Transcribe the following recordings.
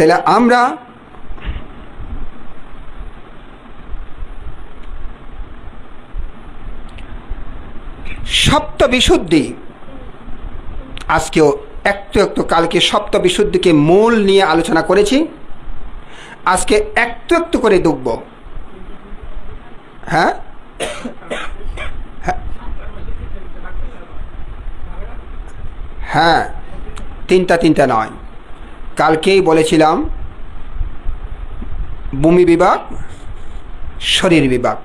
তাহলে আমরা সপ্তবিশুদ্ধি আজকেও একটু একটু কালকে সপ্তবিশুদ্ধিকে মূল নিয়ে আলোচনা করেছি, আজকে একটু একটু করে দেখব। হ্যাঁ, হ্যাঁ, তিনটা নয়, কালকেই বলেছিলাম ভূমি বিভাগ, শরীর বিভাগ,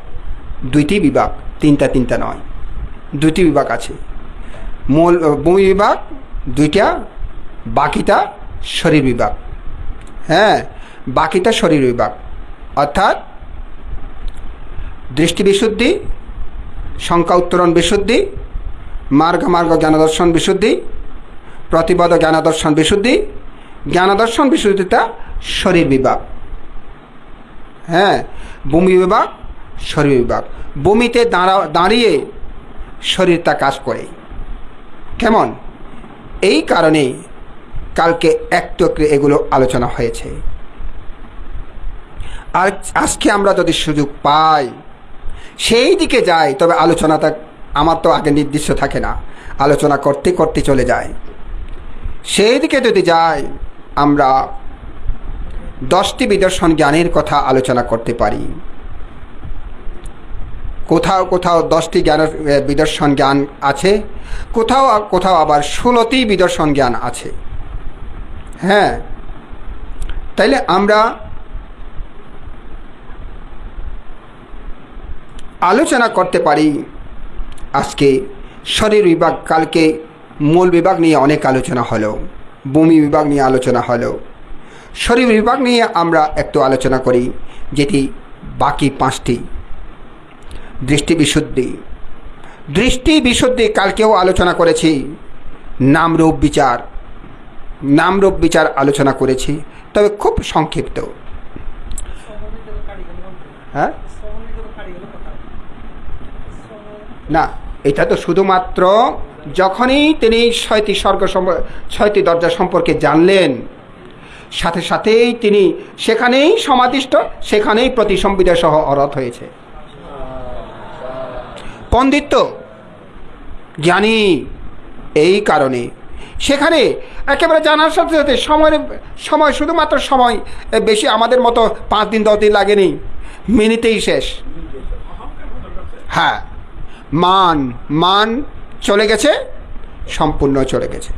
দুইটি বিভাগ, তিনটা নয়, দুইটি বিভাগ আছে। মূল ভূমি বিভাগ দুইটা, বাকিটা শরীর বিভাগ। হ্যাঁ, বাকিটা শরীর বিভাগ, অর্থাৎ দৃষ্টি বিশুদ্ধি, সংখ্যা উত্তরণ বিশুদ্ধি, মার্গ জ্ঞানদর্শন বিশুদ্ধি, প্রতিপদ জ্ঞানদর্শন বিশুদ্ধি, জ্ঞানদর্শন বিশুদ্ধিটা শরীর বিভাগ। হ্যাঁ, ভূমি বিভাগ, শরীর বিভাগ। ভূমিতে দাঁড়িয়ে শরীরটা কাজ করে কেমন, এই কারণে কালকে একটু একটু এগুলো আলোচনা হয়েছে। আর আজকে আমরা যদি সুযোগ পাই সেই দিকে যাই, তবে আলোচনাটা আমার তো আগে নির্দিষ্ট থাকে না, আলোচনা করতে করতে চলে যায়। সেই দিকে যদি যাই আমরা 10টি বিদর্শন জ্ঞানের কথা আলোচনা করতে পারি। কোথাও কোথাও 10টি বিদর্শন জ্ঞান আছে, কোথাও কোথাও আবার 16টি বিদর্শন জ্ঞান আছে। হ্যাঁ, তাইলে আমরা আলোচনা করতে পারি। আজকে শরীর বিভাগ, কালকে মূল বিভাগ নিয়ে অনেক আলোচনা হলো, ভূমি বিভাগ নিয়ে আলোচনা হলো, শরীর বিভাগ নিয়ে আমরা একটু আলোচনা করি, যেটি বাকি 5টি। দৃষ্টি বিশুদ্ধি, দৃষ্টি বিশুদ্ধি কালকেও আলোচনা করেছি। নামরূপ বিচার আলোচনা করেছি, তবে খুব সংক্ষিপ্ত। হ্যাঁ, না, এটা তো শুধুমাত্র যখনই তিনি 6টি দরজা সম্পর্কে জানলেন, সাথে সাথেই তিনি সেখানেই সমাদিষ্ট, সেখানেই প্রতিসম্বিদা সহ অরত হয়েছে। পণ্ডিত জ্ঞানী, এই কারণে সেখানে একেবারে জানার সাথে সাথে সময় শুধুমাত্র সময় বেশি আমাদের মতো 5 দিন 10 দিন লাগেনি, মিনিটেই শেষ। হ্যাঁ, মান চলে গেছে, সম্পূর্ণ চলে গেছে।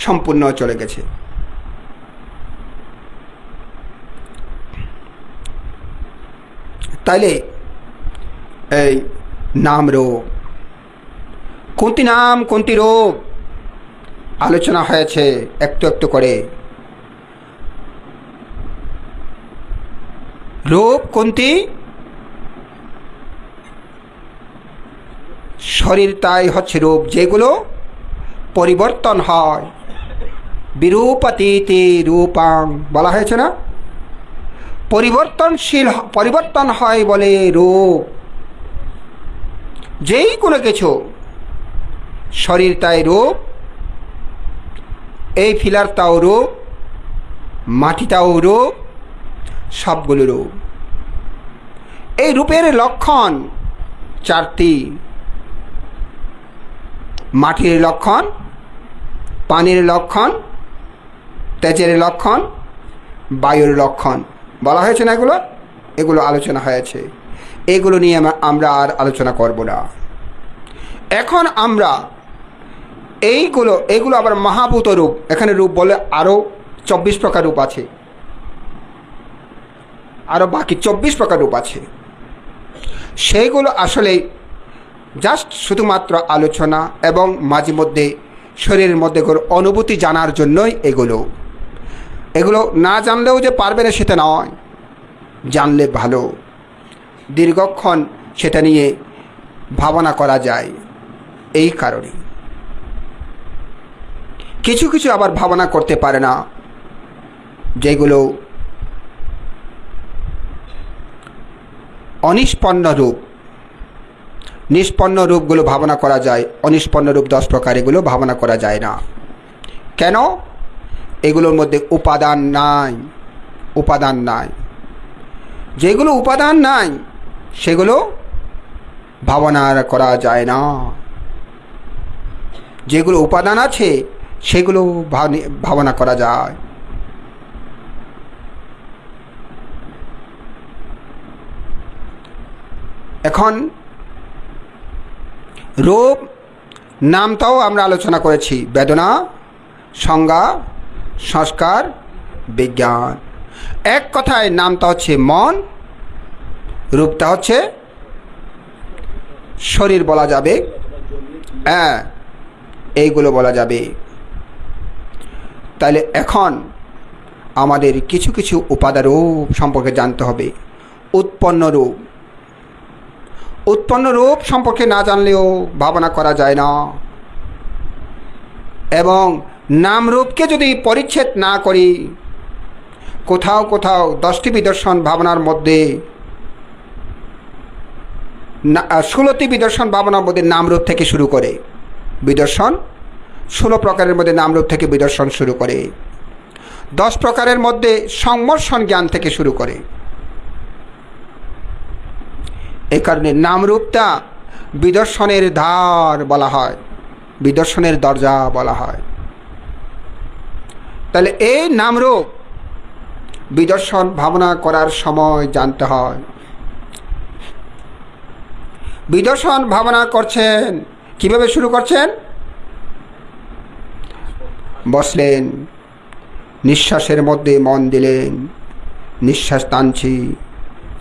সম্পূর্ণ চলে গেছে। তাইলে এই নাম রূপ, কোনটি নাম কোনটি রূপ আলোচনা হয়েছে একটু একটু করে। রূপ কোনটি? শরীর তাই হচ্ছে রূপ, যেগুলো পরিবর্তন হয়। বিরূপাতীতি রূপাং বলা হয়েছে না, পরিবর্তন হয় বলে রূপ। যেই কোনো কিছু, শরীর তাই রূপ, এই ফিলারটাও রূপ, মাটিটাও রূপ, সবগুলো রূপ। এই রূপের লক্ষণ 4টি। মাটির লক্ষণ, পানির লক্ষণ, তেজের লক্ষণ, বায়ুর লক্ষণ বলা হয়েছে না, এগুলো আলোচনা হয়েছে। এগুলো নিয়ে আমরা আর আলোচনা করব না। এখন আমরা এগুলো আবার মহাভূত রূপ, এখানে রূপ বলে আরও 24 প্রকার রূপ আছে, আরও বাকি 24 প্রকার রূপ আছে। সেইগুলো আসলে জাস্ট শুধুমাত্র আলোচনা এবং মাঝে মধ্যে শরীরের মধ্যে অনুভূতি জানার জন্যই এগুলো না জানলেও যে পারবে না সেটা নয়, জানলে ভালো, দীর্ঘক্ষণ সেটা নিয়ে ভাবনা করা যায়। এই কারণে কিছু কিছু আবার ভাবনা করতে পারে না, যেগুলো অনিষ্পন্ন রূপ। নিষ্পন্ন রূপগুলো ভাবনা করা যায়, অনিষ্পন্ন রূপ 10 প্রকার, এগুলো ভাবনা করা যায় না। কেন? এগুলোর মধ্যে উপাদান নাই। উপাদান নাই, যেগুলো উপাদান নাই সেগুলো ভাবনা করা যায় না। যেগুলো উপাদান আছে সেগুলো ভাবনা করা যায়। এখন রূপ নামটাও আমরা আলোচনা করেছি। বেদনা, সংজ্ঞা, সংস্কার, বিজ্ঞান। এক কথায় নামটা হচ্ছে মন, রূপটা হচ্ছে শরীর বলা যাবে। হ্যাঁ, এইগুলো বলা যাবে। তাহলে এখন আমাদের কিছু কিছু উপাদান রূপ সম্পর্কে জানতে হবে। উৎপন্ন রূপ, উৎপন্ন রূপ সম্পর্কে না জানলেও ভাবনা করা যায় না। এবং নাম রূপকে যদি পরিচ্ছেদ না করি, কোথাও কোথাও 10টি বিদর্শন ভাবনার মধ্যে 16টি বিদর্শন ভাবনার মধ্যে নামরূপ থেকে শুরু করে। বিদর্শন 16 প্রকারের মধ্যে নামরূপ থেকে বিদর্শন শুরু করে। 10 প্রকারের মধ্যে সংমর্ষণ জ্ঞান থেকে শুরু করে। এই কারণে নামরূপটা বিদর্শনের দ্বার বলা হয়, বিদর্শনের দরজা বলা হয়। তাহলে এই নামরূপ বিদর্শন ভাবনা করার সময় জানতে হয়। বিদর্শন ভাবনা করছেন, কিভাবে শুরু করছেন? বসলেন, নিঃশ্বাসের মধ্যে মন দিলেন, নিঃশ্বাস টানছি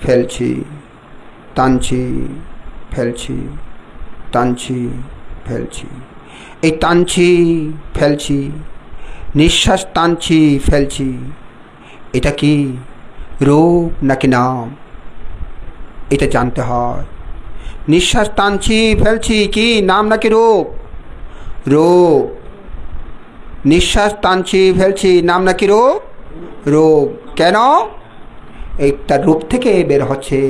ফেলছি, টানছি ফেলছি, টানছি ফেলছি। এই টানছি ফেলছি, নিঃশ্বাস টানছি ফেলছি, এটা কি রূপ নাকি নাম? এটা জানতে হয়। নিঃশ্বাস টানছি ফেলছি কি নাম নাকি রূপ? রূপ। নিঃশ্বাস টানছি ফেলছি নাম নাকি রূপ? রূপ। কেন? এইটা রূপ থেকে বের হচ্ছে।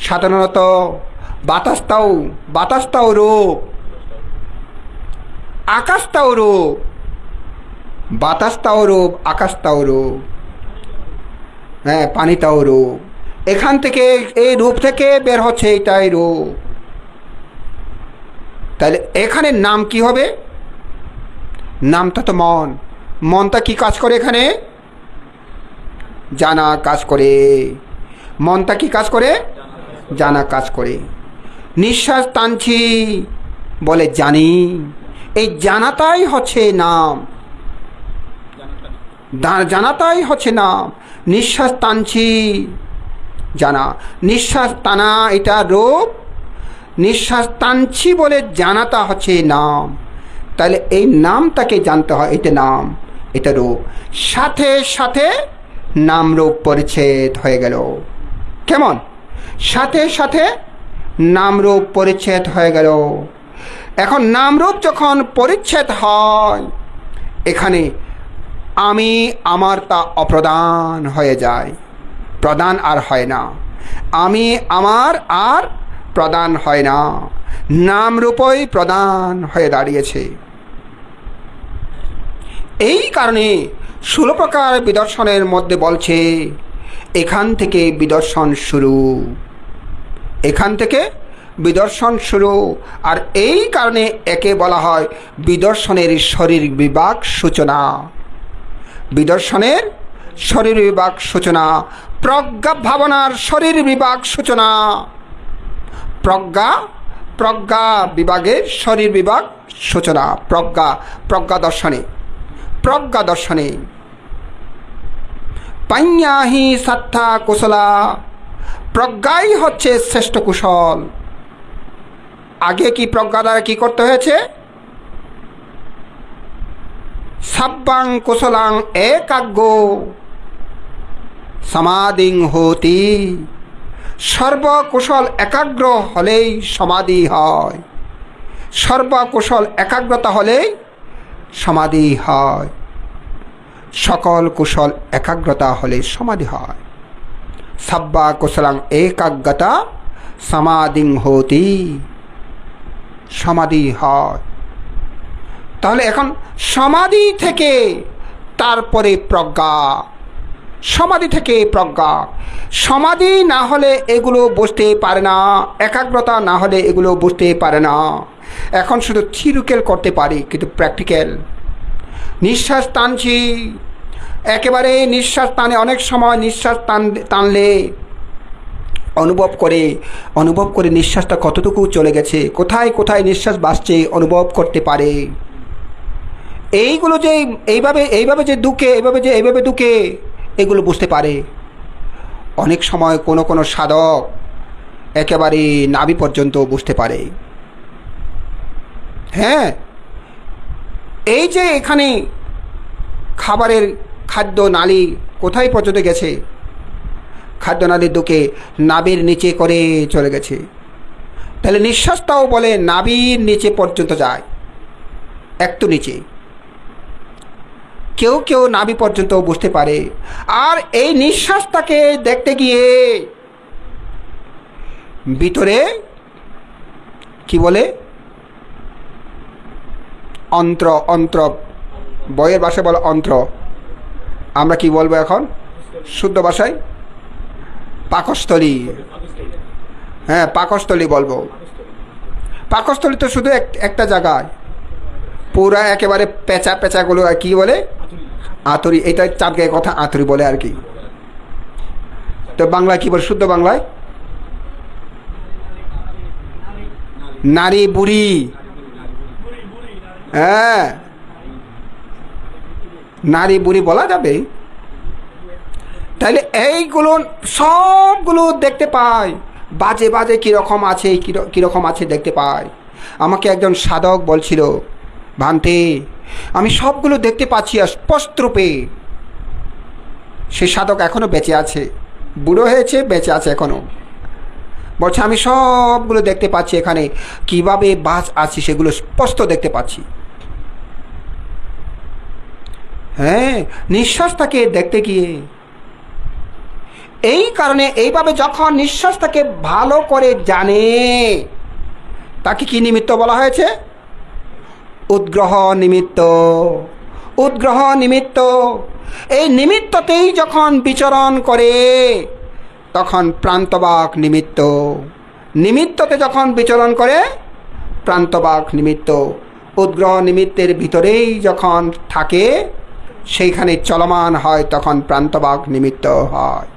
সাধারণত বাতাসটাও রূপ, আকাশটাও রূপ, বাতাসটাও রূপ, আকাশটাও রূপ, হ্যাঁ, পানিটাও রূপ। এখান থেকে, এই রূপ থেকে বের হচ্ছে, এটাই রূপ। তাহলে এখানে নাম কি হবে? নামটা তো মন। মনটা কি কাজ করে এখানে? জানা কাজ করে। মনটা কি কাজ করে? জানা কাজ করে। নিঃশ্বাস টানছি বলে জানি, এই জানাটাই হচ্ছে নাম। জানাটাই হচ্ছে নাম। নিঃশ্বাস টানছি জানা, নিঃশ্বাস টানা এটা রূপ, নিঃশ্বাস টানছি বলে জানাটা হচ্ছে নাম। তাহলে এই নামটাকে জানতে হয়, এটা নাম, এটা রূপ। সাথে সাথে নাম রূপ পরিচ্ছেদ হয়ে গেল। কেমন? সাথে সাথে নাম রূপ পরিচ্ছেদ হয়ে গেল। এখন নাম রূপ যখন পরিচ্ছেদ হয়, এখানে আমি আমার তা অপ্রধান হয়ে যায়, প্রধান আর হয় না। আমি আমার আর প্রধান হয় না, নাম রূপই প্রধান হয়ে দাঁড়িয়েছে। এই কারণে 16 প্রকার বিদর্শনের মধ্যে বলছে এখান থেকে বিদর্শন শুরু, এখান থেকে বিদর্শন শুরু। আর এই কারণে একে বলা হয় বিদর্শনের শরীর বিভাগ সূচনা। বিদর্শনের শরীর বিভাগ সূচনা, প্রজ্ঞা ভাবনার শরীর বিভাগ সূচনা। প্রজ্ঞা বিভাগের শরীর বিভাগ সূচনা। প্রজ্ঞা দর্শনে পাඤ্যাহি সাত্থা কুশলা, প্রজ্ঞাই হচ্ছে শ্রেষ্ঠ কুশল। আগে কি প্রজ্ঞা দ্বারা কি করতে হয়েছে? সাব্বাং কুশলাং একাগ্য সমাধিং হতি, সর্বকুশল একাগ্র হলেই সমাধি হয়। সর্বকুশল একাগ্রতা হলেই সমাধি হয়। সকল কুশল একাগ্রতা হলে সমাধি হয়। সাব্বা কুশলাং একাগ্রতা সমাধিং হতি, সমাধি হয়। তাহলে এখন সমাধি থেকে তারপরে প্রজ্ঞা, সমাধি থেকে প্রজ্ঞা। সমাধি না হলে এগুলো বুঝতে পারে না, একাগ্রতা না হলে এগুলো বুঝতে পারে না। এখন শুধু থিওরিক্যাল করতে পারি, কিন্তু প্র্যাকটিক্যাল। নিঃশ্বাস টানছি, একেবারে নিঃশ্বাস টানে, অনেক সময় নিঃশ্বাস টানলে অনুভব করে নিঃশ্বাসটা কতটুকু চলে গেছে, কোথায় কোথায় নিঃশ্বাস বাসছে অনুভব করতে পারে। এইগুলো যে এইভাবে যে দুঃখে, এইভাবে দুঃখে, এগুলো বুঝতে পারে। অনেক সময় কোনো সাধক একেবারে নাভি পর্যন্ত বুঝতে পারে। হ্যাঁ, এই যে এখানে খাবারের খাদ্য নালী কোথায় পর্যন্ত গেছে, খাদ্যনালীর দুঃখে নাভির নিচে করে চলে গেছে। তাহলে নিঃশ্বাসটাও বলে নাভির নিচে পর্যন্ত যায়, একটু নিচে। কেউ নাভি পর্যন্ত বুঝতে পারে। আর এই নিঃশ্বাসটাকে দেখতে গিয়ে ভিতরে কি বলে, অন্ত্র, বইয়ের ভাষায় বলে অন্ত্র, আমরা কি বলবো এখন শুদ্ধ ভাষায়? পাকস্থলী। হ্যাঁ, পাকস্থলী বলবো। পাকস্থলী তো শুধু একটা জায়গায়, পুরা একেবারে পেঁচাগুলো কি বলে, আঁতুরি। এটা চার গায়ে কথা আঁতুরি বলে আর কি। তো বাংলায় কি বলে, শুদ্ধ বাংলায়? নারী বুড়ি। হ্যাঁ, নারী বুড়ি বলা যাবে। তাইলে এইগুলো সবগুলো দেখতে পাই, বাজে কীরকম আছে দেখতে পাই। আমাকে একজন সাধক বলছিল, ভান্তে আমি সবগুলো দেখতে পাচ্ছি স্পষ্ট রূপে। সে সাধক এখনো বেঁচে আছে, বুড়ো হয়েছে, বেঁচে আছে এখনো। বলছে আমি সবগুলো দেখতে পাচ্ছি, এখানে কিভাবে বাস আছি সেগুলো স্পষ্ট দেখতে পাচ্ছি। হ্যাঁ, নিঃশ্বাসটাকে দেখতে গিয়ে। এই কারণে এইভাবে যখন নিঃশ্বাসটাকে ভালো করে জানে, তাকে কি নিমিত্ত বলা হয়েছে? উদ্গ্রহ নিমিত্ত। এই নিমিত্ততেই যখন বিচরণ করে তখন প্রান্তবাক নিমিত্ততে যখন বিচরণ করে প্রান্তবাক নিমিত্ত। উদ্গ্রহ নিমিত্তের ভিতরেই যখন থাকে, সেইখানে চলমান হয়, তখন প্রান্তবাক নিমিত্ত হয়।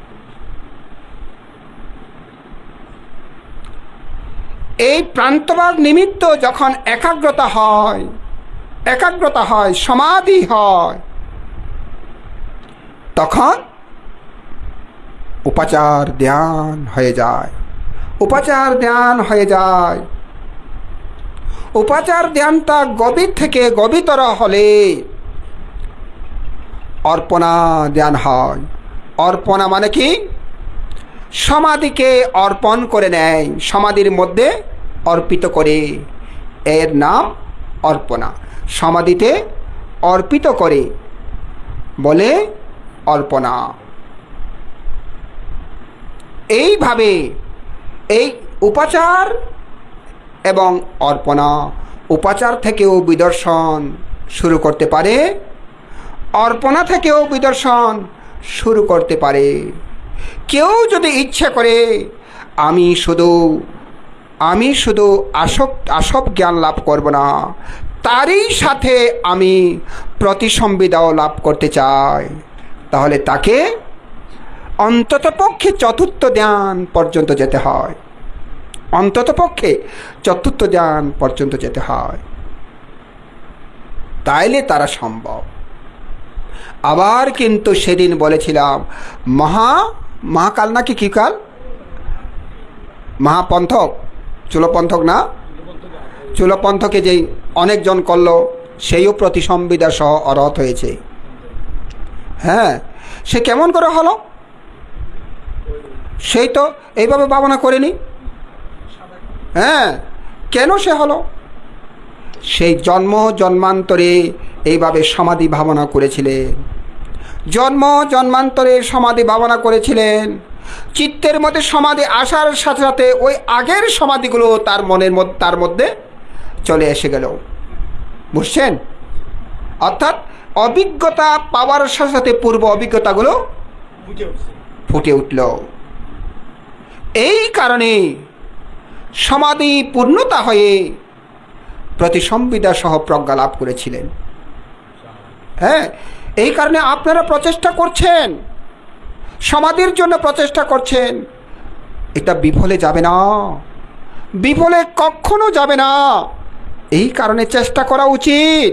এই প্রান্তবাক নিমিত্ত যখন একাগ্রতা হয়, সমাধি হয়, তখন উপাচার ধ্যান হয়ে যায়। উপাচার ধ্যানটা গভীর থেকে গভীরতর হলে অর্পণা ধ্যান হয়। অর্পণা মানে কি? সমাধিকে অর্পণ করে নেয়, সমাধির মধ্যে অর্পিত করে, এর নাম অর্পণা। সমাধিতে অর্পিত করে বলে অর্পণা। এইভাবে এই উপাচার এবং অর্পণা, উপাচার থেকেও বিদর্শন শুরু করতে পারে, অর্পণা থেকেও বিদর্শন শুরু করতে পারে। কেউ যদি ইচ্ছে করে আমি শুধু আসব জ্ঞান লাভ করব না, তারই সাথে আমি প্রতিসম্বিদাও লাভ করতে চাই, তাহলে তাকে অন্ততপক্ষে চতুর্থ ধ্যান পর্যন্ত যেতে হয়। তাইলে তারা সম্ভব। আবার কিন্তু সেদিন বলেছিলাম মহাকাল নাকি কি কাল, মহাপন্থক, চূলপন্থক না, চূলপন্থকে যেই অনেকজন করলো, সেইও প্রতিসম্বিদা সহ অরহত হয়েছে। হ্যাঁ, সে কেমন করে হলো? সেই তো এইভাবে ভাবনা করেনি। হ্যাঁ, কেন সে হলো? সেই জন্মান্তরে এইভাবে সমাধি ভাবনা করেছিলেন, জন্মান্তরে সমাধি ভাবনা করেছিলেন। চিত্তের মধ্যে সমাধি আসার সাথে সাথে ওই আগের সমাধিগুলো তার মধ্যে চলে এসে গেল। বুঝছেন? অর্থাৎ অভিজ্ঞতা পাওয়ার সাথে সাথে পূর্ব অভিজ্ঞতাগুলো ফুটে উঠল। এই কারণে সমাধি পূর্ণতা হয়ে প্রতিসম্বিদা সহ প্রজ্ঞা লাভ করেছিলেন। হ্যাঁ, এই কারণে আপনারা প্রচেষ্টা করছেন, সমাধির জন্য প্রচেষ্টা করছেন। এটা বিফলে যাবে না, বিফলে কখনো যাবে না। এই কারণে চেষ্টা করা উচিত।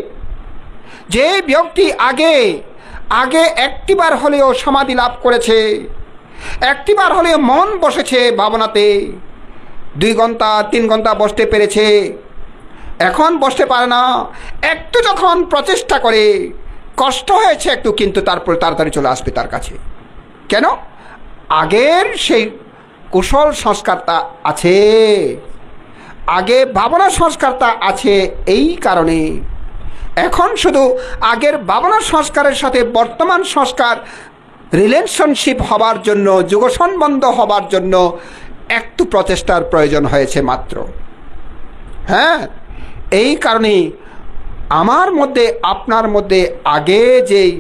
যে ব্যক্তি আগে আগে একটিবার হলেও সমাধি লাভ করেছে, একটিবার হলেও মন বসেছে ভাবনাতে, 2 ঘন্টা 3 ঘন্টা বসতে পেরেছে, এখন বসতে পারে না, একটু যখন প্রচেষ্টা করে কষ্ট হয়েছে একটু, কিন্তু তারপর তাড়াতাড়ি চলে আসবে তার কাছে। কেন? আগের সেই কুশল সংস্কারটা আছে, আগে ভাবনা সংস্কারটা আছে। এই কারণে এখন শুধু আগের ভাবনা সংস্কারের সাথে বর্তমান সংস্কার রিলেশনশিপ হবার জন্য, যুগসম্বন্ধ হবার জন্য একটু প্রচেষ্টার প্রয়োজন হয়েছে মাত্র। হ্যাঁ, এই কারণে আমার মধ্যে আপনার মধ্যে আগে যেই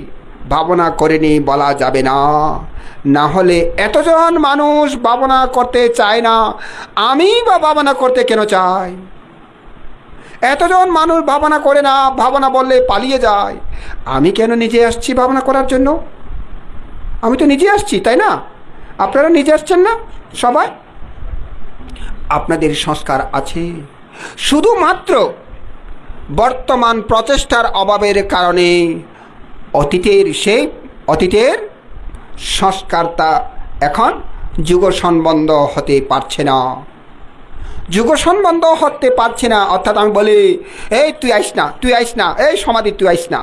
ভাবনা করেনি বলা যাবে না। না হলে এতজন মানুষ ভাবনা করতে চায় না, আমি বা ভাবনা করতে কেন চাই? এতজন মানুষ ভাবনা করে না, ভাবনা বললে পালিয়ে যায়। আমি কেন নিজে আসছি ভাবনা করার জন্য? আমি তো নিজে আসছি, তাই না? আপনারা নিজে আসছেন না? সবাই আপনাদের সংস্কার আছে, শুধুমাত্র বর্তমান প্রচেষ্টার অভাবের কারণে অতীতের সংস্কারটা এখন যুগ সম্বন্ধ হতে পারছে না, যুগ সম্বন্ধ হতে পারছে না। অর্থাৎ আমি বলি, এই তুই আইস না, তুই আইস না, এই সমাধি তুই আইস না।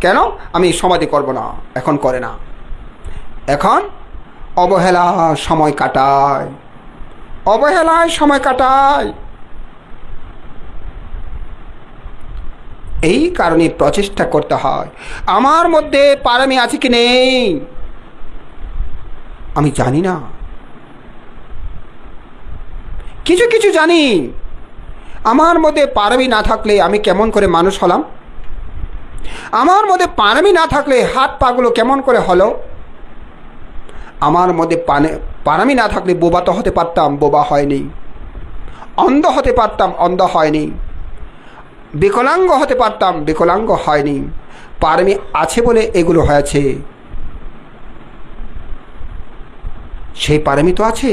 কেন? আমি সমাধি করব না, এখন করে না। এখন অবহেলা সময় কাটায়, অবহেলায় সময় কাটায়। এই কারণে প্রচেষ্টা করতে হয়। আমার মধ্যে পারমি আছে কি নেই আমি জানি না, কিছু কিছু জানি। আমার মধ্যে পারমি না থাকলে আমি কেমন করে মানুষ হলাম? আমার মধ্যে পারমি না থাকলে হাত পাগুলো কেমন করে হলো? আমার মধ্যে পারমি না থাকলে বোবা তো হতে পারতাম, বোবা হয়নি। অন্ধ হতে পারতাম, অন্ধ হয়নি। বিকলাঙ্গ হতে পারতাম, বিকলাঙ্গ হয়নি। পারমি আছে বলে এগুলো হয়েছে। সেই পারমি তো আছে,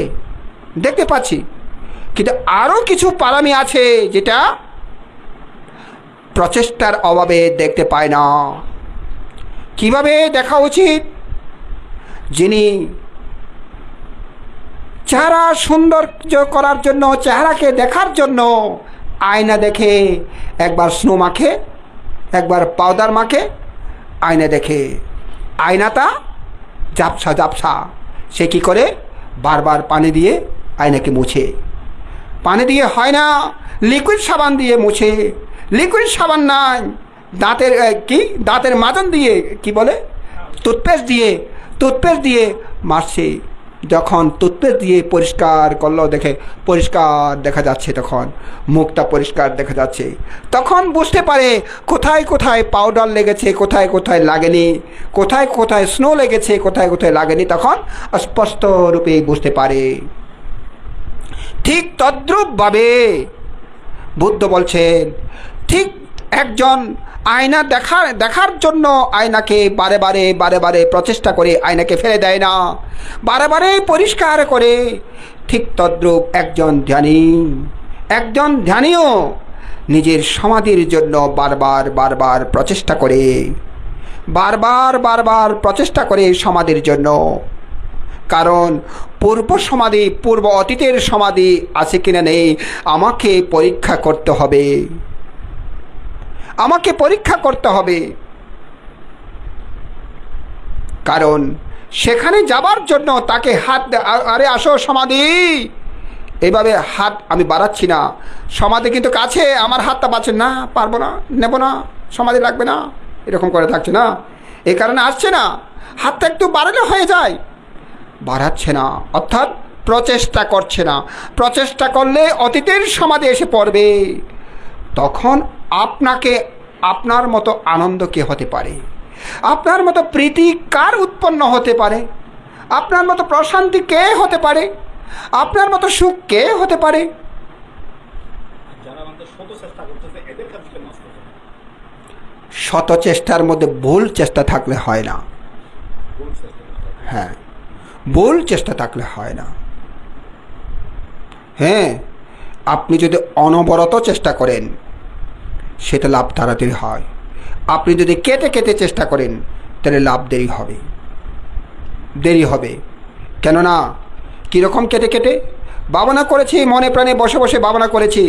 দেখতে পাচ্ছি, কিন্তু আরও কিছু পারমি আছে যেটা প্রচেষ্টার অভাবে দেখতে পায় না। কিভাবে দেখা উচিত? যিনি চেহারা সৌন্দর্য করার জন্য, চেহারাকে দেখার জন্য আয়না দেখে, একবার স্নো মাখে, একবার পাউডার মাখে, আয়না দেখে, আয়নাটা ঝাপসা ঝাপসা, সে কী করে? বারবার পানি দিয়ে আয়নাকে মুছে। পানি দিয়ে হয় না, লিকুইড সাবান দিয়ে মুছে। লিকুইড সাবান নাই, দাঁতের মাজন দিয়ে, কি বলে, টুথপেস্ট দিয়ে মারছে। যখন টুথপেস্ট দিয়ে পরিষ্কার করলো, দেখে পরিষ্কার দেখা যাচ্ছে, তখন মুখটা পরিষ্কার দেখা যাচ্ছে। তখন বুঝতে পারে কোথায় কোথায় পাউডার লেগেছে, কোথায় কোথায় লাগেনি, কোথায় কোথায় স্নো লেগেছে, কোথায় কোথায় লাগেনি। তখন স্পষ্ট রূপে বুঝতে পারে। ঠিক তদ্রূপভাবে বুদ্ধ বলছেন, ঠিক একজন আয়না দেখার জন্য আয়নাকে বারে বারে প্রচেষ্টা করে আয়নাকে ফেলে দেয় না, বারে বারে পরিষ্কার করে। ঠিক তদ্রূপ একজন ধ্যানীও নিজের সমাধির জন্য বারবার প্রচেষ্টা করে, বারবার প্রচেষ্টা করে সমাধির জন্য। কারণ পূর্ব অতীতের সমাধি আছে কিনা নেই আমাকে পরীক্ষা করতে হবে, আমাকে পরীক্ষা করতে হবে। কারণ সেখানে যাবার জন্য তাকে হাত, আরে আসো সমাধি, এইভাবে হাত আমি বাড়াচ্ছি না। সমাধি কিন্তু কাছে, আমার হাতটা বাড়ছে না, পারবো না, নেব না, সমাধি লাগবে না, এরকম করে থাকছে না। এই কারণে আসছে না, হাতটা একটু বাড়ালে হয়ে যায়, বাড়াচ্ছে না। অর্থাৎ প্রচেষ্টা করছে না। প্রচেষ্টা করলে অতীতের সমাধি এসে পড়বে। তখন আপনার মতো আনন্দ কে হতে পারে? আপনার মতো প্রীতি কার উৎপন্ন হতে পারে? আপনার মতো প্রশান্তি কে হতে পারে? আপনার মতো সুখ কে হতে পারে? শত চেষ্টার মধ্যে ভুল চেষ্টা থাকলে হয় না। হ্যাঁ, ভুল চেষ্টা থাকলে হয় না। হ্যাঁ, আপনি যদি অনবরত চেষ্টা করেন সেটা লাভ তাড়াতাড়ি হয়। আপনি যদি কেটে কেটে চেষ্টা করেন তাহলে লাভ দেরি হবে। কেননা কীরকম কেটে কেটে? ভাবনা করেছি, মনে প্রাণে বসে বসে ভাবনা করেছি,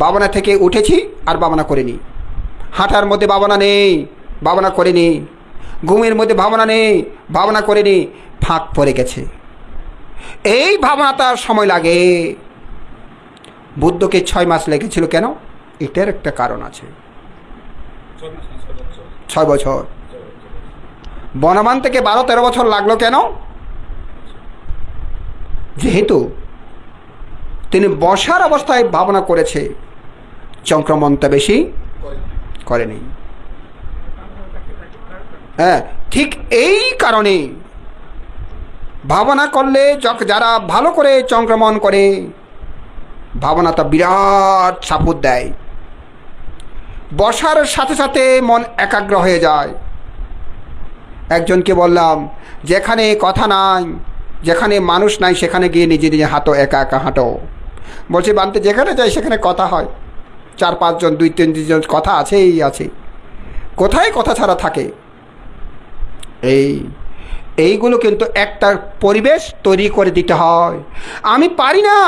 ভাবনা থেকে উঠেছি আর ভাবনা করিনি। হাঁটার মধ্যে ভাবনা নেই, ভাবনা করিনি। ঘুমের মধ্যে ভাবনা নেই, ভাবনা করিনি। ফাঁক পড়ে গেছে। এই ভাবনাটা সময় লাগে। বুদ্ধকে 6 মাস লেগেছিল কেন? এটার একটা কারণ আছে। 6 বছর। বনবান থেকে 12-13 বছর লাগলো কেন? যেহেতু তিনি বসার অবস্থায় ভাবনা করেছে, চক্রমণটা বেশি করেনি। হ্যাঁ, ঠিক এই কারণে ভাবনা করলে যারা ভালো করে চক্রমণ করে, ভাবনাটা বিরাট সাপোর্ট দেয়। বসার সাথে সাথে মন একাগ্র হয়ে যায়। একজনকে বললাম, যেখানে কথা নাই, যেখানে মানুষ নাই, সেখানে গিয়ে নিজে নিজে হাঁটো, একা একা হাঁটো। বলছে, বানতে যেখানে যাই সেখানে কথা হয়। 4-5 জন, 2-3 জন কথা আছেই আছে। কোথায় কথা ছাড়া থাকে? এইগুলো কিন্তু একটা পরিবেশ তৈরি করে দিতে হয়। আমি পারি না,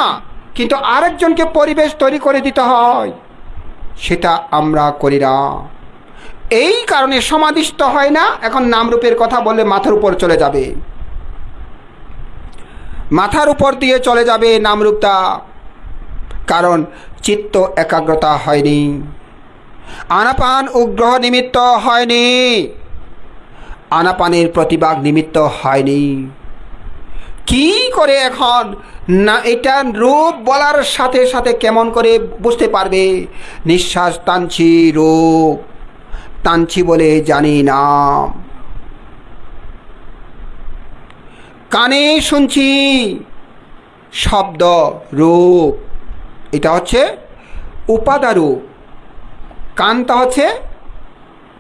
কিন্তু আরেকজনকে পরিবেশ তৈরি করে দিতে হয়। সেটা আমরা করি না। এই কারণে সমাধিস্থ হয় না। এখন নামরূপের কথা বললে মাথার উপর চলে যাবে, মাথার উপর দিয়ে চলে যাবে নামরূপটা। কারণ চিত্ত একাগ্রতা হয়নি, আনাপান উগ্রহ নিমিত্ত হয়নি, আনাপানের প্রতিবাগ নিমিত্ত হয়নি। কি করে এখন না এটা রূপ বলার সাথে সাথে কেমন করে বুঝতে পারবে? নিঃশ্বাস টানছি, রূপ টানছি বলে জানি না। কানে শুনছি শব্দ, রূপ, এটা হচ্ছে উপাদান রূপ। কানটা হচ্ছে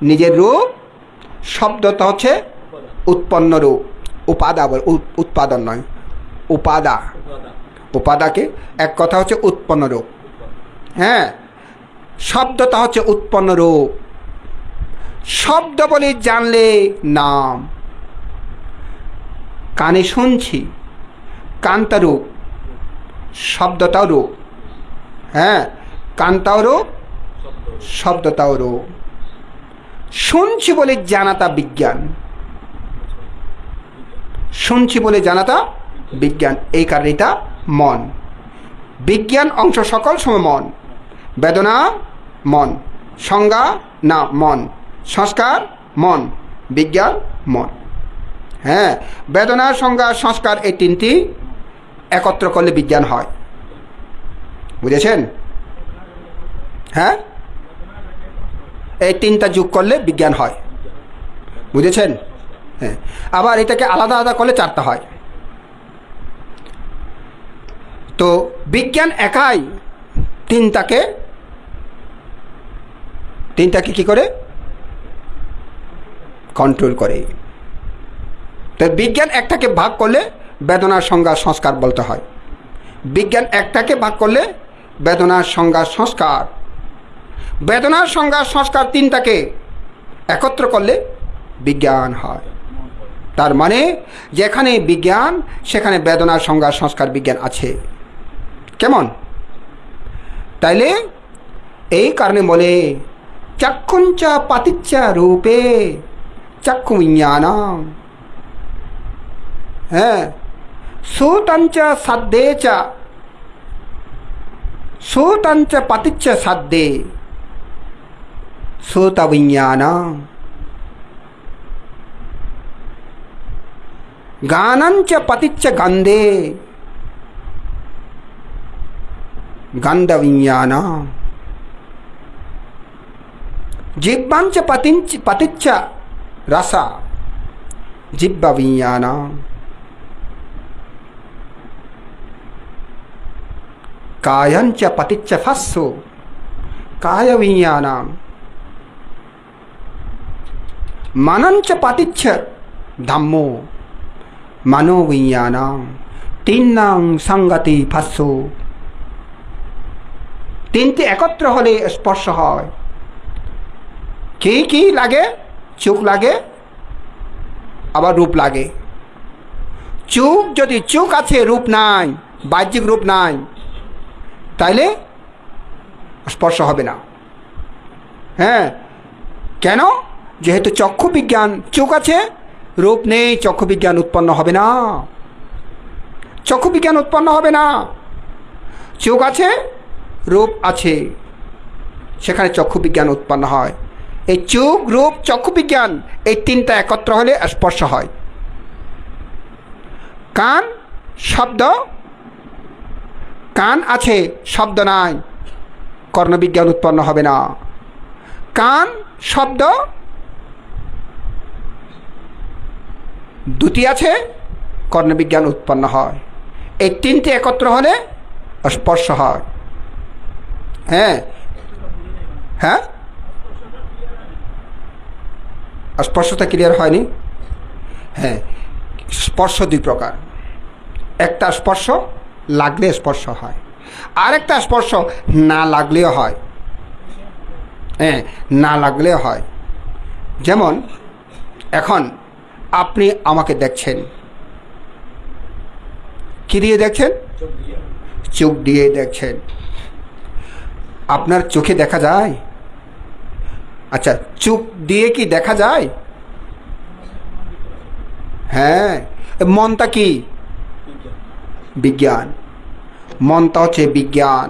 নিজের রূপ, শব্দটা হচ্ছে উৎপন্ন রূপ। উপাদা বল, উৎপাদন নয়, উপাদা। উপাদাকে এক কথা হচ্ছে উৎপন্ন রূপ। হ্যাঁ, শব্দটা হচ্ছে উৎপন্ন রূপ। শব্দ বলে জানলে নাম। কানে শুনছি, কানটা রূপ, শব্দটাও রূপ। হ্যাঁ, কানটাও রূপ, শব্দটাও রূপ। শুনছি বলে জানাটা বিজ্ঞান, শুনছি বলে জানাটা বিজ্ঞান। এই কারণে এটা মন। বিজ্ঞান অংশ সকল সময় মন। বেদনা মন, সংজ্ঞা না মন, সংস্কার মন, বিজ্ঞান মন। হ্যাঁ, বেদনা, সংজ্ঞা, সংস্কার এই 3টি একত্র করলে বিজ্ঞান হয়। বুঝেছেন? হ্যাঁ, এই 3টা যোগ করলে বিজ্ঞান হয়। বুঝেছেন? হ্যাঁ, আবার এটাকে আলাদা আলাদা করলে 4টা হয়। তো বিজ্ঞান একাই তিনটাকে কি করে কন্ট্রোল করে। তো বিজ্ঞান একটাকে ভাগ করলে বেদনার সংজ্ঞা সংস্কার বলতে হয়। বিজ্ঞান একটাকে ভাগ করলে বেদনার সংজ্ঞা সংস্কার, বেদনার সংজ্ঞা সংস্কার 3টাকে একত্র করলে বিজ্ঞান হয়। তার মানে যেখানে বিজ্ঞান সেখানে বেদনার সংজ্ঞা সংস্কার বিজ্ঞান আছে। কেমন? তাইলে এই কারণে বলে চক্ষুঞ্চ পাতিচ্চ রূপে চক্ষু বিজ্ঞানম। হ্যাঁ, শ্রুতঞ্চ সাধ্যে চ, শ্রুতঞ্চ পাতিচ্চ সাধ্যে শ্রুত বিজ্ঞানম। গানঞ্চ পতিচ্চ গন্ধে গন্ধ বিজ্ঞানম। জিহ্বাঞ্চ পাতিচ্ছ রসা জিহ্বা বিজ্ঞানাম কায়ঞ্চ পতিচ্ছ ফস্সো কায় বিজ্ঞানাম মনঞ্চ পতিচ্ছ ধম্মো মনো বিজ্ঞানাম তিন্নাং সঙ্গতি ফস্সো। তিনটি একত্র হলে স্পর্শ হয়। কি কি লাগে? চোখ লাগে, আবার রূপ লাগে। চোখ যদি চোখ আছে রূপ নাই, বাহ্যিক রূপ নাই, তাইলে স্পর্শ হবে না। হ্যাঁ, কেন? যেহেতু চক্ষু বিজ্ঞান, চোখ আছে রূপ নেই, চক্ষু বিজ্ঞান উৎপন্ন হবে না। চক্ষু বিজ্ঞান উৎপন্ন হবে না। চোখ আছে, রূপ আছে, সেখানে চক্ষু বিজ্ঞান উৎপন্ন হয়। এই চোখ, রূপ, চক্ষু বিজ্ঞান এই তিনটা একত্র হলে স্পর্শ হয়। কান, শব্দ, কান আছে শব্দ নাই, কর্ণবিজ্ঞান উৎপন্ন হবে না। কান, শব্দ, দুটি আছে, কর্ণবিজ্ঞান উৎপন্ন হয়। এই তিনটি একত্র হলে স্পর্শ হয়। হ্যাঁ হ্যাঁ, স্পর্শটা ক্লিয়ার হয়নি? হ্যাঁ, স্পর্শ দুই প্রকার। একটা স্পর্শ লাগলে স্পর্শ হয়, আর একটা স্পর্শ না লাগলেও হয়। হ্যাঁ, না লাগলেও হয়। যেমন এখন আপনি আমাকে দেখছেন, কি দিয়ে দেখছেন? চোখ দিয়ে দেখছেন। আপনার চোখে দেখা যায়? আচ্ছা, চোখ দিয়ে কি দেখা যায়? হ্যাঁ, মনটা কি? বিজ্ঞান। মনটা হচ্ছে বিজ্ঞান।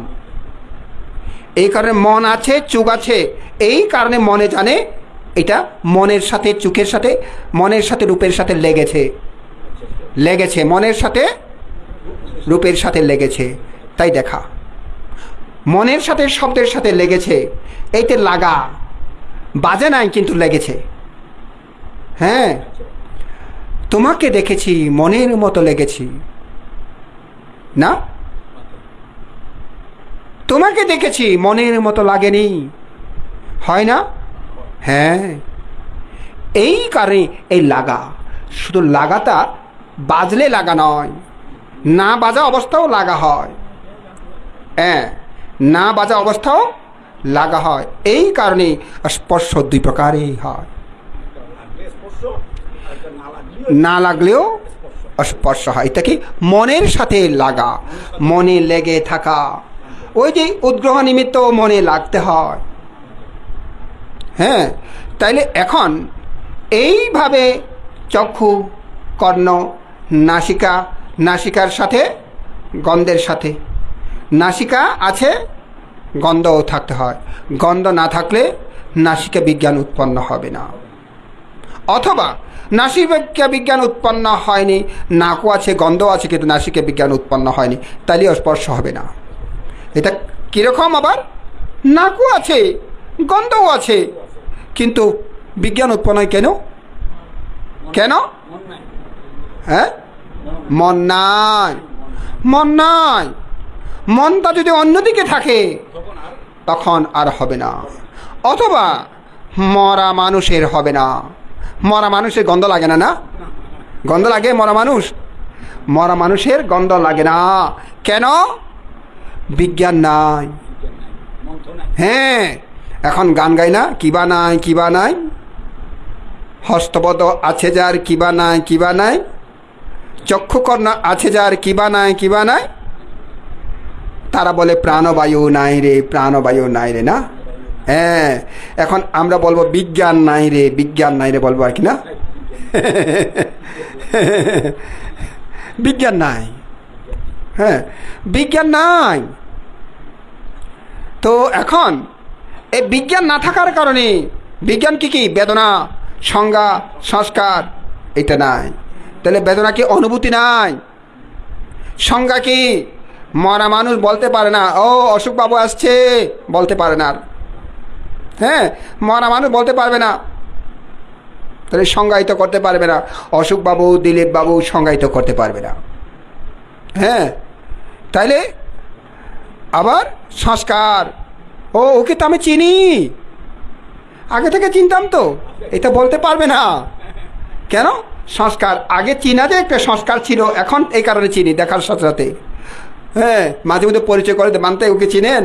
এই কারণে মন আছে, চোখ আছে, এই কারণে মনে জানে এটা মনের সাথে, চোখের সাথে, মনের সাথে রূপের সাথে লেগেছে, লেগেছে, মনের সাথে রূপের সাথে লেগেছে, তাই দেখা। মনের সাথে শব্দের সাথে লেগেছে, এইতে লাগা, বাজে নাই কিন্তু লেগেছে। হ্যাঁ, তোমাকে দেখেছি, মনের মতো লেগেছি না? তোমাকে দেখেছি, মনের মতো লাগেনি, হয় না? হ্যাঁ, এই কারণে এই লাগা। শুধু লাগাটা বাজলে লাগা নয়, না বাজা অবস্থাও লাগা হয়। হ্যাঁ, না বাজা অবস্থাও লাগা হয়। এই কারণে স্পর্শ দুই প্রকারেই হয়। না লাগলেও স্পর্শ হয়। এটা কি? মনের সাথে লাগা, মনে লেগে থাকা। ওই যে উদ্গ্রহ নিমিত্ত মনে লাগতে হয়। হ্যাঁ, তাইলে এখন এইভাবে চক্ষু, কর্ণ, নাসিকা, নাসিকার সাথে গন্ধের সাথে, নাসিকা আছে, গন্ধও থাকতে হয়। গন্ধ না থাকলে নাসিকা বিজ্ঞান উৎপন্ন হবে না। অথবা নাসিকা বিজ্ঞান উৎপন্ন হয়নি, নাকও আছে, গন্ধ আছে, কিন্তু নাসিকা বিজ্ঞান উৎপন্ন হয়নি, তাহলে স্পর্শ হবে না। এটা কীরকম? আবার নাকও আছে, গন্ধও আছে, কিন্তু বিজ্ঞান উৎপন্ন হয় কেন? কেন? হ্যাঁ, মন নাই, মন নাই। মনটা যদি অন্যদিকে থাকে তখন আর হবে না। অথবা মরা মানুষের হবে না। মরা মানুষের গন্ধ লাগে না? না, গন্ধ লাগে মরা মানুষ? মরা মানুষের গন্ধ লাগে না। কেন? বিজ্ঞান নাই। হ্যাঁ, এখন গান গাই না, কিবা নাই, কিবা নাই, হস্তপদ আছে যার, কিবা নাই, কিবা নাই, চক্ষুকর্ণ আছে যার, কিবা নাই, কিবা নাই, তারা বলে প্রাণবায়ু নাই রে, প্রাণবায়ু নাই রে। না, হ্যাঁ, এখন আমরা বলবো বিজ্ঞান নাই রে, বিজ্ঞান নাই রে বলবো আর কি না? বিজ্ঞান নাই। হ্যাঁ, বিজ্ঞান নাই। তো এখন এই বিজ্ঞান না থাকার কারণে, বিজ্ঞান কি কি? বেদনা, সংজ্ঞা, সংস্কার, এটা নাই। তাহলে বেদনা কি? অনুভূতি নাই। সংজ্ঞা কি? মরা মানুষ বলতে পারে না, ও অসুখ বাবু আসছে, বলতে পারে না। হ্যাঁ, মরা মানুষ বলতে পারবে না, তাহলে সংজ্ঞায়িত করতে পারবে না। অশোকবাবু, দিলীপবাবু সংজ্ঞায়িত করতে পারবে না। হ্যাঁ, তাইলে আবার সংস্কার, ওকে তো আমি চিনি, আগে থেকে চিনতাম তো, এটা বলতে পারবে না। কেন? সংস্কার, আগে চিনা যে একটা সংস্কার ছিল, এখন এই কারণে চিনি, দেখার সাথে সাথে। হ্যাঁ, মাঝে মধ্যে পরিচয় করে মানতে, ওকে চিনেন?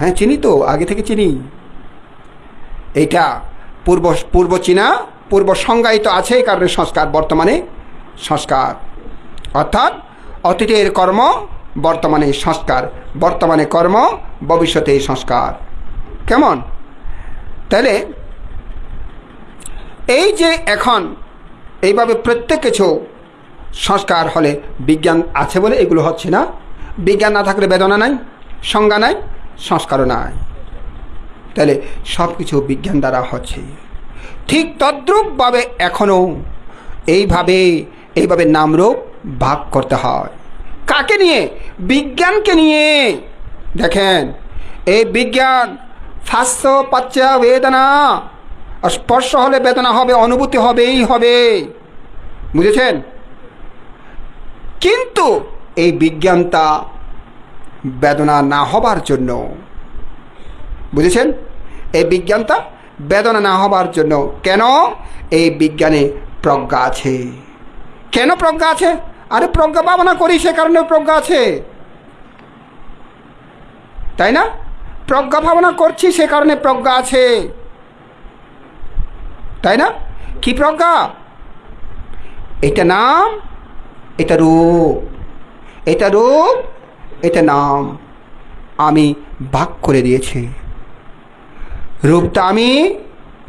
হ্যাঁ চিনি তো, আগে থেকে চিনি। এইটা পূর্ব চিনা, পূর্ব সংজ্ঞায়িত আছে, এই কারণে সংস্কার। বর্তমানে সংস্কার অর্থাৎ অতীতের কর্ম বর্তমানে সংস্কার, বর্তমানে কর্ম ভবিষ্যতে সংস্কার। কেমন? তাহলে এই যে এখন এইভাবে প্রত্যেক কিছু সংস্কার হলে, বিজ্ঞান আছে বলে এগুলো হচ্ছে না। বিজ্ঞান না থাকলে বেদনা নাই, সংজ্ঞা নাই, সংস্কারও নাই। তাহলে সব কিছু বিজ্ঞান দ্বারা হচ্ছে। ঠিক তদ্রূপভাবে এখনও এইভাবে নামরূপ ভাগ করতে হয়। কাকে নিয়ে? বিজ্ঞানকে নিয়ে। দেখেন, এই বিজ্ঞান ফাস্য পাচ্য বেদনা, স্পর্শ হলে বেদনা হবে, অনুভূতি হবেই হবে, বুঝেছেন? কিন্তু এই বিজ্ঞানটা বেদনা না হবার জন্য, বুঝেছেন? এই বিজ্ঞানটা বেদনা না হবার জন্য। কেন? এই বিজ্ঞানে প্রজ্ঞা আছে। কেন প্রজ্ঞা আছে? আরে প্রজ্ঞা ভাবনা করি, সে কারণে প্রজ্ঞা আছে, তাই না? প্রজ্ঞা ভাবনা করছি, সে কারণে প্রজ্ঞা আছে, তাই না? কি প্রজ্ঞা? এটা নাম, এটা রূপ, এটা রূপ, এটা নাম। আমি ভাগ করে দিয়েছি। রূপটা আমি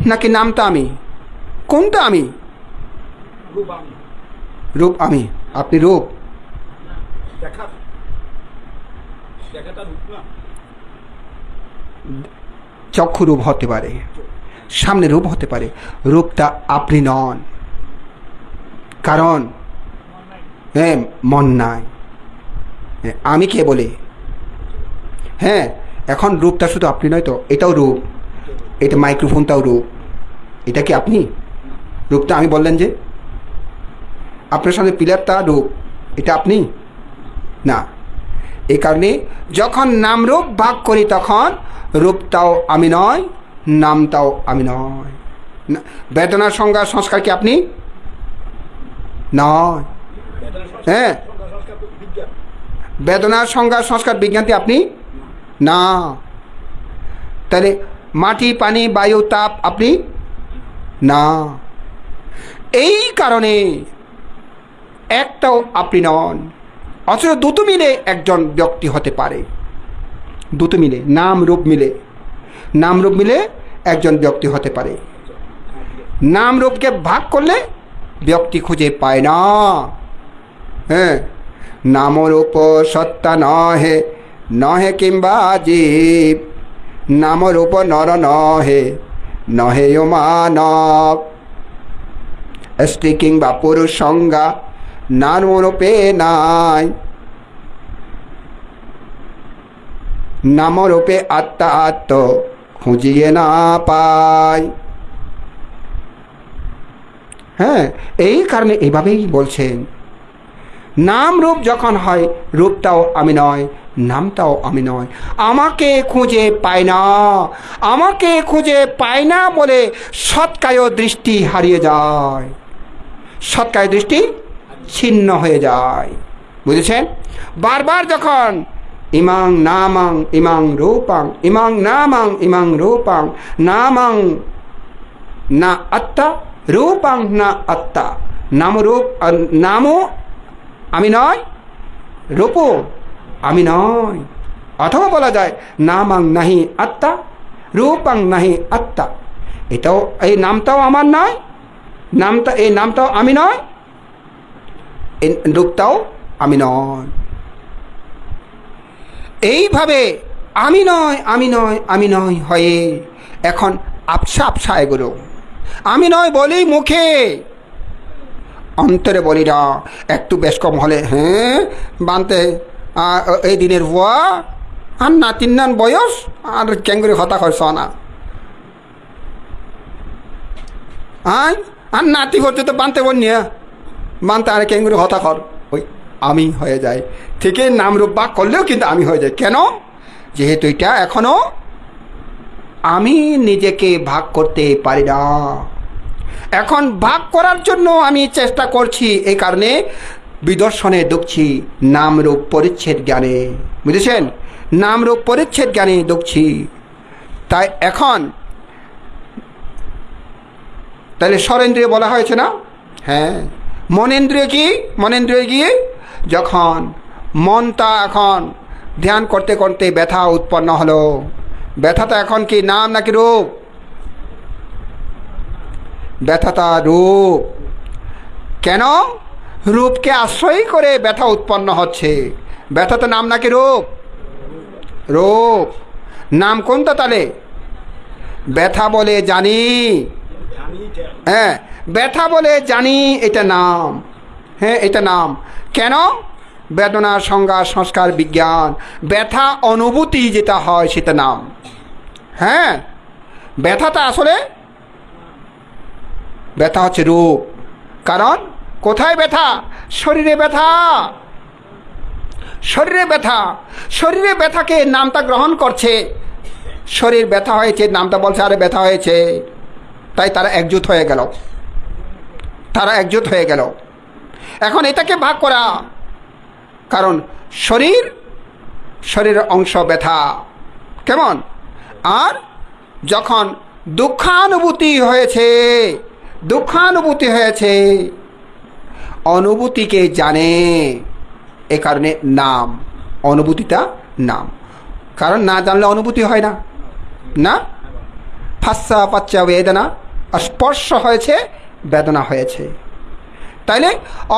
নাকি নামটা আমি? কোনটা আমি? রূপ আমি, আপনি রূপ। চক্ষু রূপ হতে পারে, সামনে রূপ হতে পারে, রূপটা আপনি নন, কারণ হ্যাঁ মন নাই। আমি কে বলে? হ্যাঁ, এখন রূপটা শুধু আপনি নয় তো, এটাও রূপ, এটা মাইক্রোফোনটাও রূপ। এটা কি আপনি? রূপটা আমি বললেন যে আপনার সামনে পিলারটা রূপ, এটা আপনি না। এই কারণে যখন নাম রূপ ভাগ করি, তখন রূপটাও আমি নয়, নামটাও আমি নয়। বেদনার সংজ্ঞা সংস্কার কি আপনি নয়? হ্যাঁ, বেদনার সংজ্ঞা সংস্কার বিজ্ঞানটি আপনি না। তাহলে মাটি, পানি, বায়ু, তাপ আপনি না। এই কারণে একটাও আপনি নন। অথচ দুটো মিলে একজন ব্যক্তি হতে পারে, দুটো মিলে, নাম রূপ মিলে, নাম রূপ মিলে একজন ব্যক্তি হতে পারে। নাম রূপকে ভাগ করলে ব্যক্তি খুঁজে পায় না। হ্যাঁ, নাম রূপ সত্তা নহে, নহে কিংবা জীব, নাম রূপ নর নহে, নহে মানব। স্ত্রী কিংবা পুরুষ সংজ্ঞা নাম রূপে নাই, নাম রূপে আত্মা আত্ম খুঁজিয়ে না পায়। হ্যাঁ, এই কারণে এইভাবেই বলছেন, নাম রূপ যখন হয়, রূপটাও আমি নয়, নামটাও আমি নয়। আমাকে খুঁজে পায় না, আমাকে খুঁজে পায় না বলে সৎকায় দৃষ্টি হারিয়ে যায়, সৎকায় দৃষ্টি ছিন্ন হয়ে যায়। বুঝেছেন? বারবার যখন ইমাং নামাং ইমাং রূপাং, ইমাং নামাং ইমাং রূপাং, নামাং না আত্মা, রূপাং না আত্মা, নাম রূপ, নামও আমি নয়, রূপও আমি নয়। অথবা বলা যায় নামাং নাহি আত্মা, রূপাং নাহি আত্মা। এটাও, এই নামটাও আমার নয়, নামটা, এই নামটাও আমি নয়, এই রূপটাও আমি নয়। এইভাবে আমি নয়, আমি নয়, আমি নয় হয়ে এখন আবসা আবসা এগুলো আমি নয় বলি মুখে, অন্তরে বলি না। একটু বেশ কম হলে হ্যাঁ বানতে এই দিনের বুয়া আর নাতিন নান বয়স আর ক্যাঙ্গুরি হতা করছ না, আয় আর নাতি করতে তো বানতে বন্যা বানতে আর কেঙ্গুরি হতা কর ওই আমি হয়ে যায় থেকে নামরূপ বাক করলেও কিন্তু আমি হয়ে যায়। কেন? যেহেতু এটা এখনো আমি নিজেকে ভাগ করতে পারি না, এখন ভাগ করার জন্য আমি চেষ্টা করছি, এই কারণে বিদর্শনে ঢুকছি নামরূপ পরিচ্ছেদ জ্ঞানে। বুঝেছেন? নামরূপ পরিচ্ছেদ জ্ঞানে ঢুকছি। তাই এখন তাহলে স্বরেন্দ্রিয় বলা হয়েছে না? হ্যাঁ। মনেন্দ্রিয় কি? মনেন্দ্রিয় গিয়ে যখন মনটা এখন ধ্যান করতে করতে ব্যথা উৎপন্ন হলো, ব্যথাটা এখন কি নাম নাকি রূপ? ব্যথাটা রূপ। কেন? রূপকে আশ্রয় করে ব্যথা উৎপন্ন হচ্ছে। ব্যথাটা নাম নাকি রূপ? রূপ। নাম কোনটা তাহলে? ব্যথা বলে জানি, হ্যাঁ ব্যথা বলে জানি এটা নাম। হ্যাঁ এটা নাম। কেন? বেদনা সংজ্ঞা সংস্কার বিজ্ঞান, ব্যথা অনুভূতি যেটা হয় সেটা নাম। হ্যাঁ ব্যথাটা আসলে ব্যথা হচ্ছে রূপ। কারণ কোথায় ব্যথা? শরীরে ব্যথা। শরীরে ব্যথা। শরীরে ব্যথাকে নামটা গ্রহণ করছে। শরীর ব্যথা হয়েছে, নামটা বলছে আরে ব্যথা হয়েছে, তাই তারা একজুট হয়ে গেল। তারা একজুট হয়ে গেল। এখন এটাকে ভাগ করা, কারণ শরীরের অংশ ব্যথা কেমন, আর যখন দুঃখানুভূতি হয়েছে, দুঃখানুভূতি হয়েছে, অনুভূতিকে জানে, এ কারণে নাম, অনুভূতিটা নাম। কারণ না জানলে অনুভূতি হয় না। না ফাঁসা পাচ্চা বেদনা, স্পর্শ হয়েছে বেদনা হয়েছে। তাইলে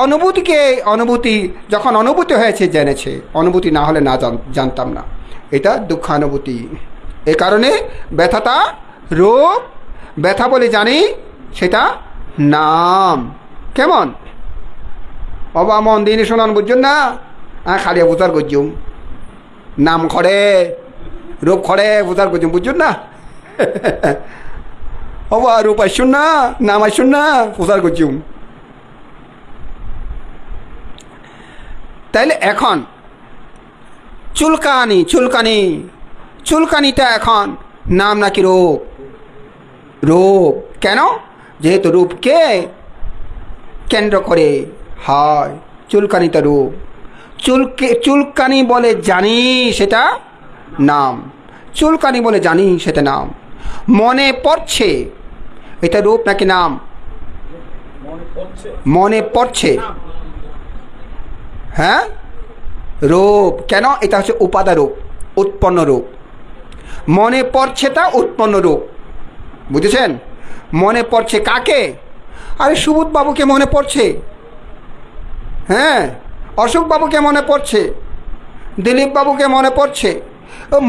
অনুভূতিকে, অনুভূতি যখন অনুভূতি হয়েছে জেনেছে, অনুভূতি না হলে না জানতাম না, এটা দুঃখানুভূতি। এ কারণে ব্যথাটা রূপ, ব্যথা বলে জানি সেটা নাম। কেমন বাবা মন দিনে শোনান, বুঝছেন না? খালি বুঝার করছুম, নাম খড়ে রূপ খড়ে বুঝার করছুম, বুঝছেন না? বাবা রূপ আসুন না, নাম আসুন না, বুঝার করছুম। তাইলে এখন চুলকানি, চুলকানি, চুলকানিটা এখন নাম নাকি রূপ? রূপ। কেন? যেহেতু রূপকে কেন্দ্র করে হয়, চুলকানিটা রূপ। চুলকানি বলে জানি সেটা নাম, চুলকানি বলে জানি সেটা নাম। মনে পড়ছে, এটা রূপ নাকি নাম? মনে পড়ছে, হ্যাঁ রূপ। কেন? এটা হচ্ছে উপাদান রূপ, উৎপন্ন রূপ। মনে পড়ছেটা উৎপন্ন রূপ। বুঝেছেন? মনে পড়ছে কাকে? আরে সুবোধ বাবুকে মনে পড়ছে, হ্যাঁ অশোক বাবুকে মনে পড়ছে, দিলীপ বাবুকে মনে পড়ছে।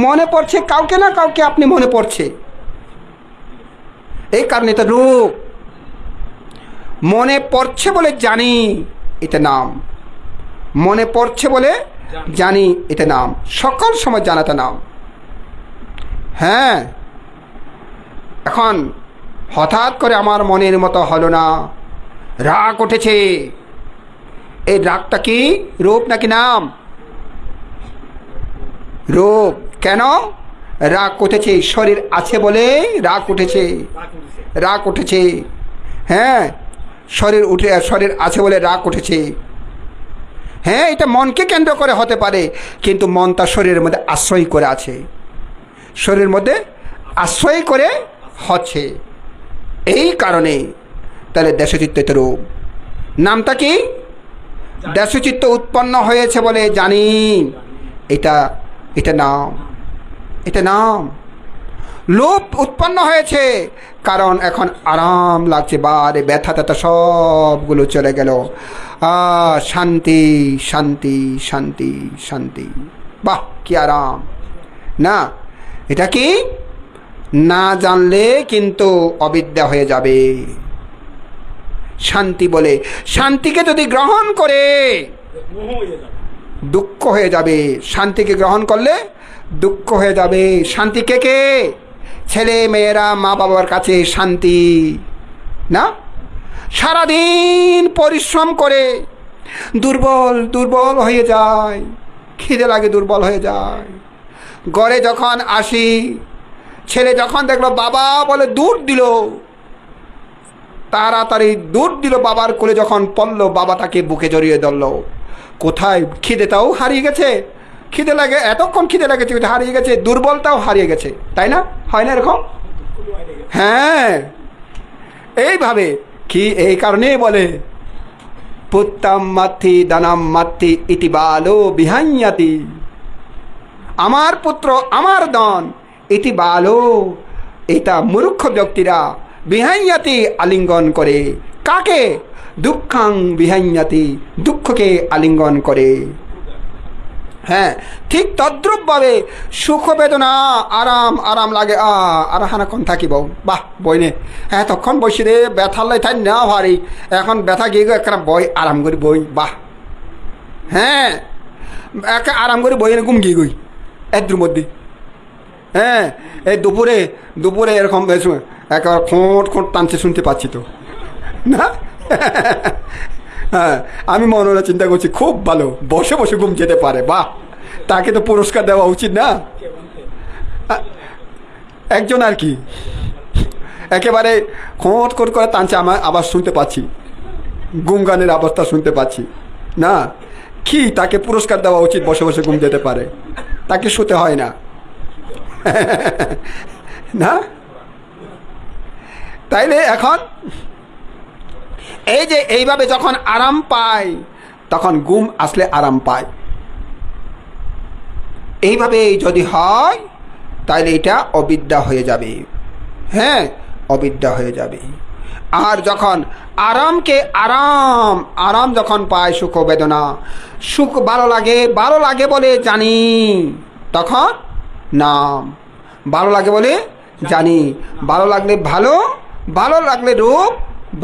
মনে পড়ছে কাউকে না কাউকে, আপনি মনে পড়ছে, এই কারণে এটা রূপ। মনে পড়ছে বলে জানি এটা নাম, মনে পড়ছে বলে জানি এটা নাম, সকল সময় জানাটা নাম। হ্যাঁ এখন হঠাৎ করে আমার মনের মতো হলো না, রাগ উঠেছে, এই রাগটা কি রূপ নাকি নাম? রূপ। কেন? রাগ উঠেছে, শরীর আছে বলে রাগ উঠেছে, রাগ উঠেছে। হ্যাঁ শরীর আছে বলে রাগ উঠেছে। হ্যাঁ এটা মনকে কেন্দ্র করে হতে পারে, কিন্তু মন তার শরীরের মধ্যে আশ্রয় করে আছে, শরীরের মধ্যে আশ্রয় করে হচ্ছে, এই কারণে। তাহলে দেশচিত্ত রূপ। নামটা কি? দেশচিত্ত উৎপন্ন হয়েছে বলে জানি এটা নাম, এটা নাম। লোভ উৎপন্ন হয়েছে কারণ এখন আরাম লাগছে, বারে ব্যথা ট্যাথা সবগুলো চলে গেল। শান্তি শান্তি শান্তি শান্তি, বাহ কি আরাম। না এটা কি? না জানলে কিন্তু অবিদ্যা হয়ে যাবে। শান্তি বলে, শান্তিকে যদি গ্রহণ করে দুঃখ হয়ে যাবে, শান্তিকে গ্রহণ করলে দুঃখ হয়ে যাবে। শান্তি কে কে? ছেলে মেয়েরা মা বাবার কাছে শান্তি, না? সারাদিন পরিশ্রম করে দুর্বল দুর্বল হয়ে যায়, খিদে লাগে, দুর্বল হয়ে যায়। ঘরে যখন আসি, ছেলে যখন দেখলো বাবা বলে দুধ দিল, তাড়াতাড়ি দুধ দিল, বাবার কোলে যখন পড়লো, বাবা তাকে বুকে জড়িয়ে ধরলো। কোথায় খিদেটাও হারিয়ে গেছে, খিদে লাগে, এতক্ষণ খিদে লাগেছে, হারিয়ে গেছে, দুর্বলতাও হারিয়ে গেছে, তাই না? হয় না এরকম? হ্যাঁ, এইভাবে কি এই কারণেই বলে পুত্তাম মাথি দানাম মাথি ইতি বালো বিহাইয়াতি, আমার পুত্র আমার ধন, ইতি বালো, এটা মূর্খ ব্যক্তিরা বিহাইয়াতি আলিঙ্গন করে। কাকে? দুঃখাং বিহাইয়াতি, দুঃখকে আলিঙ্গন করে। হ্যাঁ, ঠিক তদ্রূপভাবে সুখ বেদনা আরাম আরাম লাগে, আর হানাক্ষণ থাকিব, বাহ বইনে এতক্ষণ বসে রে, ব্যথা লাই থাই না ভারি, এখন ব্যথা গিয়ে একটা বই আরাম করি বই, বাহ। হ্যাঁ, একে আরাম করে বই এনে ঘুম গিয়ে গই এদ্রুর মধ্যে। হ্যাঁ, এই দুপুরে দুপুরে এরকম একেবারে খোঁট খোঁট টানছে, শুনতে পাচ্ছি তো না? হ্যাঁ, আমি মনে মনে চিন্তা করছি খুব ভালো, বসে বসে ঘুম যেতে পারে, বাহ, তাকে তো পুরস্কার দেওয়া উচিত না? একজন আর কি একেবারে খোঁট খোঁট করে টানছে, আমার আবার শুনতে পাচ্ছি, গুমগানের অবস্থা শুনতে পাচ্ছি না? কি তাকে পুরস্কার দেওয়া উচিত, বসে বসে ঘুম যেতে পারে, তাকে শুতে হয় না না? তাইলে এখন এই যে এইভাবে যখন আরাম পায়, তখন ঘুম আসলে আরাম পায়। এইভাবে যদি হয় তাহলে এটা অবিদ্যা হয়ে যাবে। হ্যাঁ, অবিদ্যা হয়ে যাবে। আর যখন আরামকে আরাম আরাম যখন পায়, সুখ বেদনা, সুখ ভালো লাগে বলে জানি, তখন নাম। ভালো লাগে বলে জানি, ভালো লাগলে ভালো, ভালো লাগলে রূপ,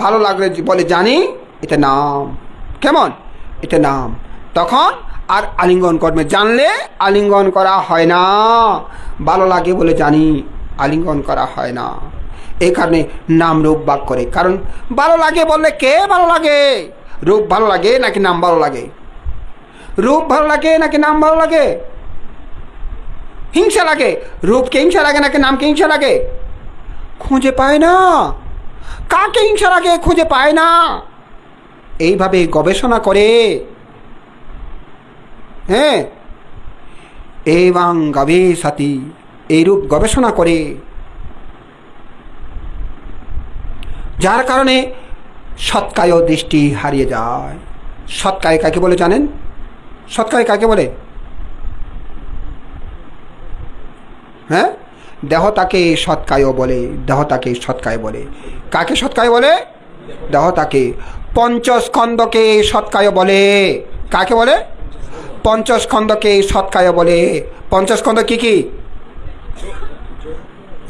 ভালো লাগলে বলে জানি, এটা নাম। কেমন? এটা নাম। তখন আর আলিঙ্গন কর্মে জানলে আলিঙ্গন করা হয় না, ভালো লাগে বলে জানি, আলিঙ্গন করা হয় না। এই কারণে নাম রূপ বাক করে। কারণ ভালো লাগে বললে কে ভালো লাগে? রূপ ভালো লাগে নাকি নাম ভালো লাগে? রূপ ভালো লাগে নাকি নাম ভালো লাগে? হিংসা লাগে, রূপকে হিংসা লাগে নাকি নামকে হিংসা লাগে? খুঁজে পায় না, কাকে হিংসা লাগে খুঁজে পায় না। এইভাবে গবেষণা করে, হ্যাঁ, এবং গবেষাতি, এইরূপ গবেষণা করে, যার কারণে সৎকায় দৃষ্টি হারিয়ে যায়। সৎকায় কাকে বলে জানেন? সৎকায় কাকে বলে? হ্যাঁ, দেহতাকে সৎকায় বলে, দেহতাকে সৎকায় বলে। কাকে সৎকায় বলে? দেহতাকে। পঞ্চস্কন্ধকে সৎকায় বলে। কাকে বলে? পঞ্চস্কন্ধকে সৎকায় বলে। পঞ্চস্কন্ধ কি কি?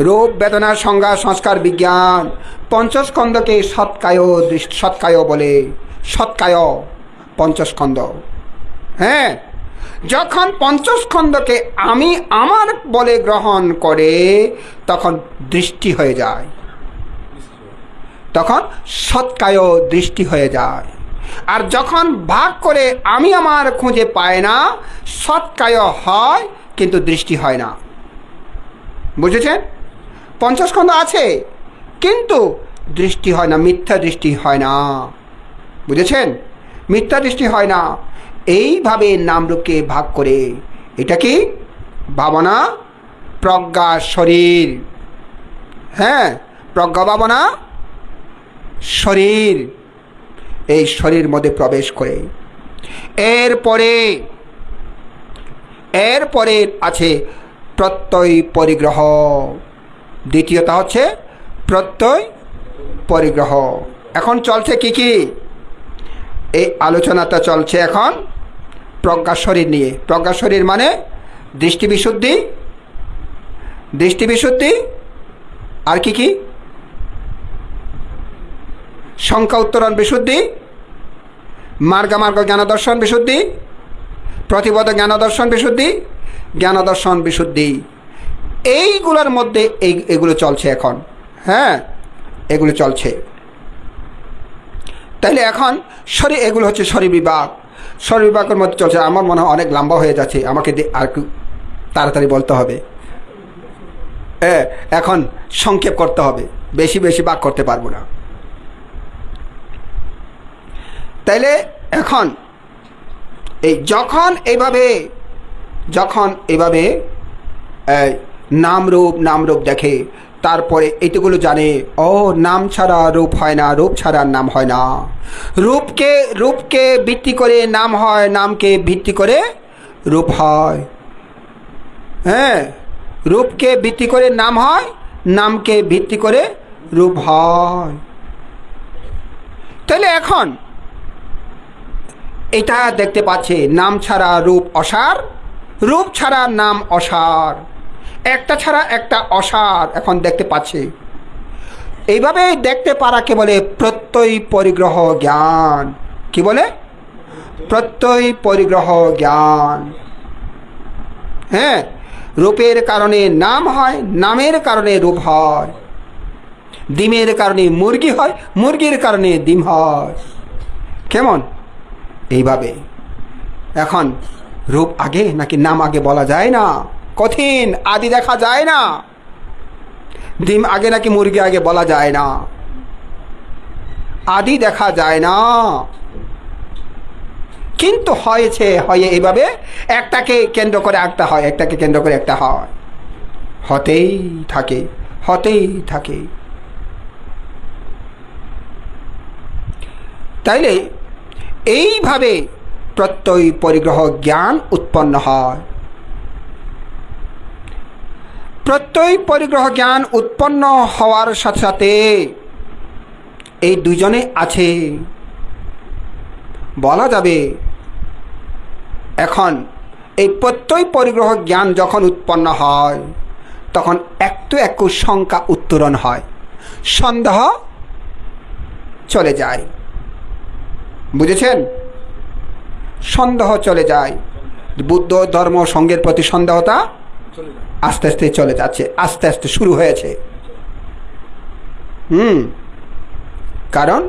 রূপ বেদনার সংজ্ঞা সংস্কার বিজ্ঞান। পঞ্চস্কন্ধকে সৎকায় বলে। সৎকায় পঞ্চস্কন্ধ। হ্যাঁ, যখন পঞ্চস্কন্ধকে আমি আমার বলে গ্রহণ করে, তখন দৃষ্টি হয়ে যায়, তখন সৎকায় দৃষ্টি হয়ে যায়। আর যখন ভাগ করে আমি আমার খুঁজে পায় না, সৎকায় হয় কিন্তু দৃষ্টি হয় না। বুঝেছেন? পঞ্চস্কন্ধ আছে কিন্তু দৃষ্টি হয় না, মিথ্যা দৃষ্টি হয় না। বুঝেছেন? মিথ্যা দৃষ্টি হয় না। এইভাবে নামরূপকে ভাগ করে, এটা কি? ভাবনা, প্রজ্ঞা, শরীর। হ্যাঁ, প্রজ্ঞা, ভাবনা, শরীর, এই শরীর মধ্যে প্রবেশ করে। এরপরে আছে প্রত্যয় পরিগ্রহ। দ্বিতীয়টা হচ্ছে প্রত্যয় পরিগ্রহ। এখন চলছে কি কি? এই আলোচনাটা চলছে এখন প্রজ্ঞা শরীর নিয়ে। প্রজ্ঞা শরীর মানে দৃষ্টি বিশুদ্ধি, দৃষ্টি বিশুদ্ধি, আর কি কি? সংখ্যা উত্তরণ বিশুদ্ধি, মার্গামার্গ জ্ঞান দর্শন বিশুদ্ধি, প্রতিপদ জ্ঞান দর্শন বিশুদ্ধি, জ্ঞান দর্শন বিশুদ্ধি। এইগুলোর মধ্যে এগুলো চলছে এখন। হ্যাঁ, এগুলো চলছে। তাইলে এখন শরীর, এগুলো হচ্ছে শরীর বিভাগ। শরীর বিভাগের মধ্যে চলছে। আমার মনে হয় অনেক লম্বা হয়ে যাচ্ছে, আমাকে আর একটু তাড়াতাড়ি বলতে হবে। এখন সংক্ষেপ করতে হবে, বেশি বেশি বাক করতে পারবো না। তাইলে এখন এই যখন এইভাবে নামরূপ দেখে, তারপরে এইটুকুলো জানে, ও নাম ছাড়া রূপ হয় না, রূপ ছাড়া নাম হয় না। রূপকে ভিত্তি করে নাম হয়, নামকে ভিত্তি করে রূপ হয়। হ্যাঁ, রূপকে ভিত্তি করে নাম হয়, নামকে ভিত্তি করে রূপ হয়। তাহলে এখন এটা দেখতে পাচ্ছে, নাম ছাড়া রূপ অসার, রূপ ছাড়া নাম অসার, একটা ছাড়া একটা অসার এখন দেখতে পাচ্ছে। এইভাবে দেখতে পারাকে বলে প্রত্যয় পরিগ্রহ জ্ঞান। কি বলে? প্রত্যয় পরিগ্রহ জ্ঞান। হ্যাঁ, রূপের কারণে নাম হয়, নামের কারণে রূপ হয়। ডিমের কারণে মুরগি হয়, মুরগির কারণে ডিম হয়। কেমন? এইভাবে এখন রূপ আগে নাকি নাম আগে বলা যায় না, কঠিন। আদি দেখা যায় না। ডিম আগে নাকি মুরগি আগে বলা যায় না, আদি দেখা যায় না। কিন্তু হয় এইভাবে, একটাকে কেন্দ্র করে একটা হয়, একটাকে কেন্দ্র করে একটা হয়, হতেই থাকে। তাইলে এইভাবে প্রত্যয় পরিগ্রহ জ্ঞান উৎপন্ন হয়। প্রত্যয় পরিগ্রহ জ্ঞান উৎপন্ন হওয়ার সাথে সাথে এই দুজনে আছে বলা যাবে। এখন এই প্রত্যয় পরিগ্রহ জ্ঞান যখন উৎপন্ন হয়, তখন একটু শঙ্কা উত্তরণ হয়, সন্দেহ চলে যায়। বুঝেছেন? সন্দেহ চলে যায়। বুদ্ধ ধর্ম সঙ্গের প্রতি সন্দেহতা আস্তে আস্তে চলে যাচ্ছে, আস্তে আস্তে শুরু হয়েছে। কারণ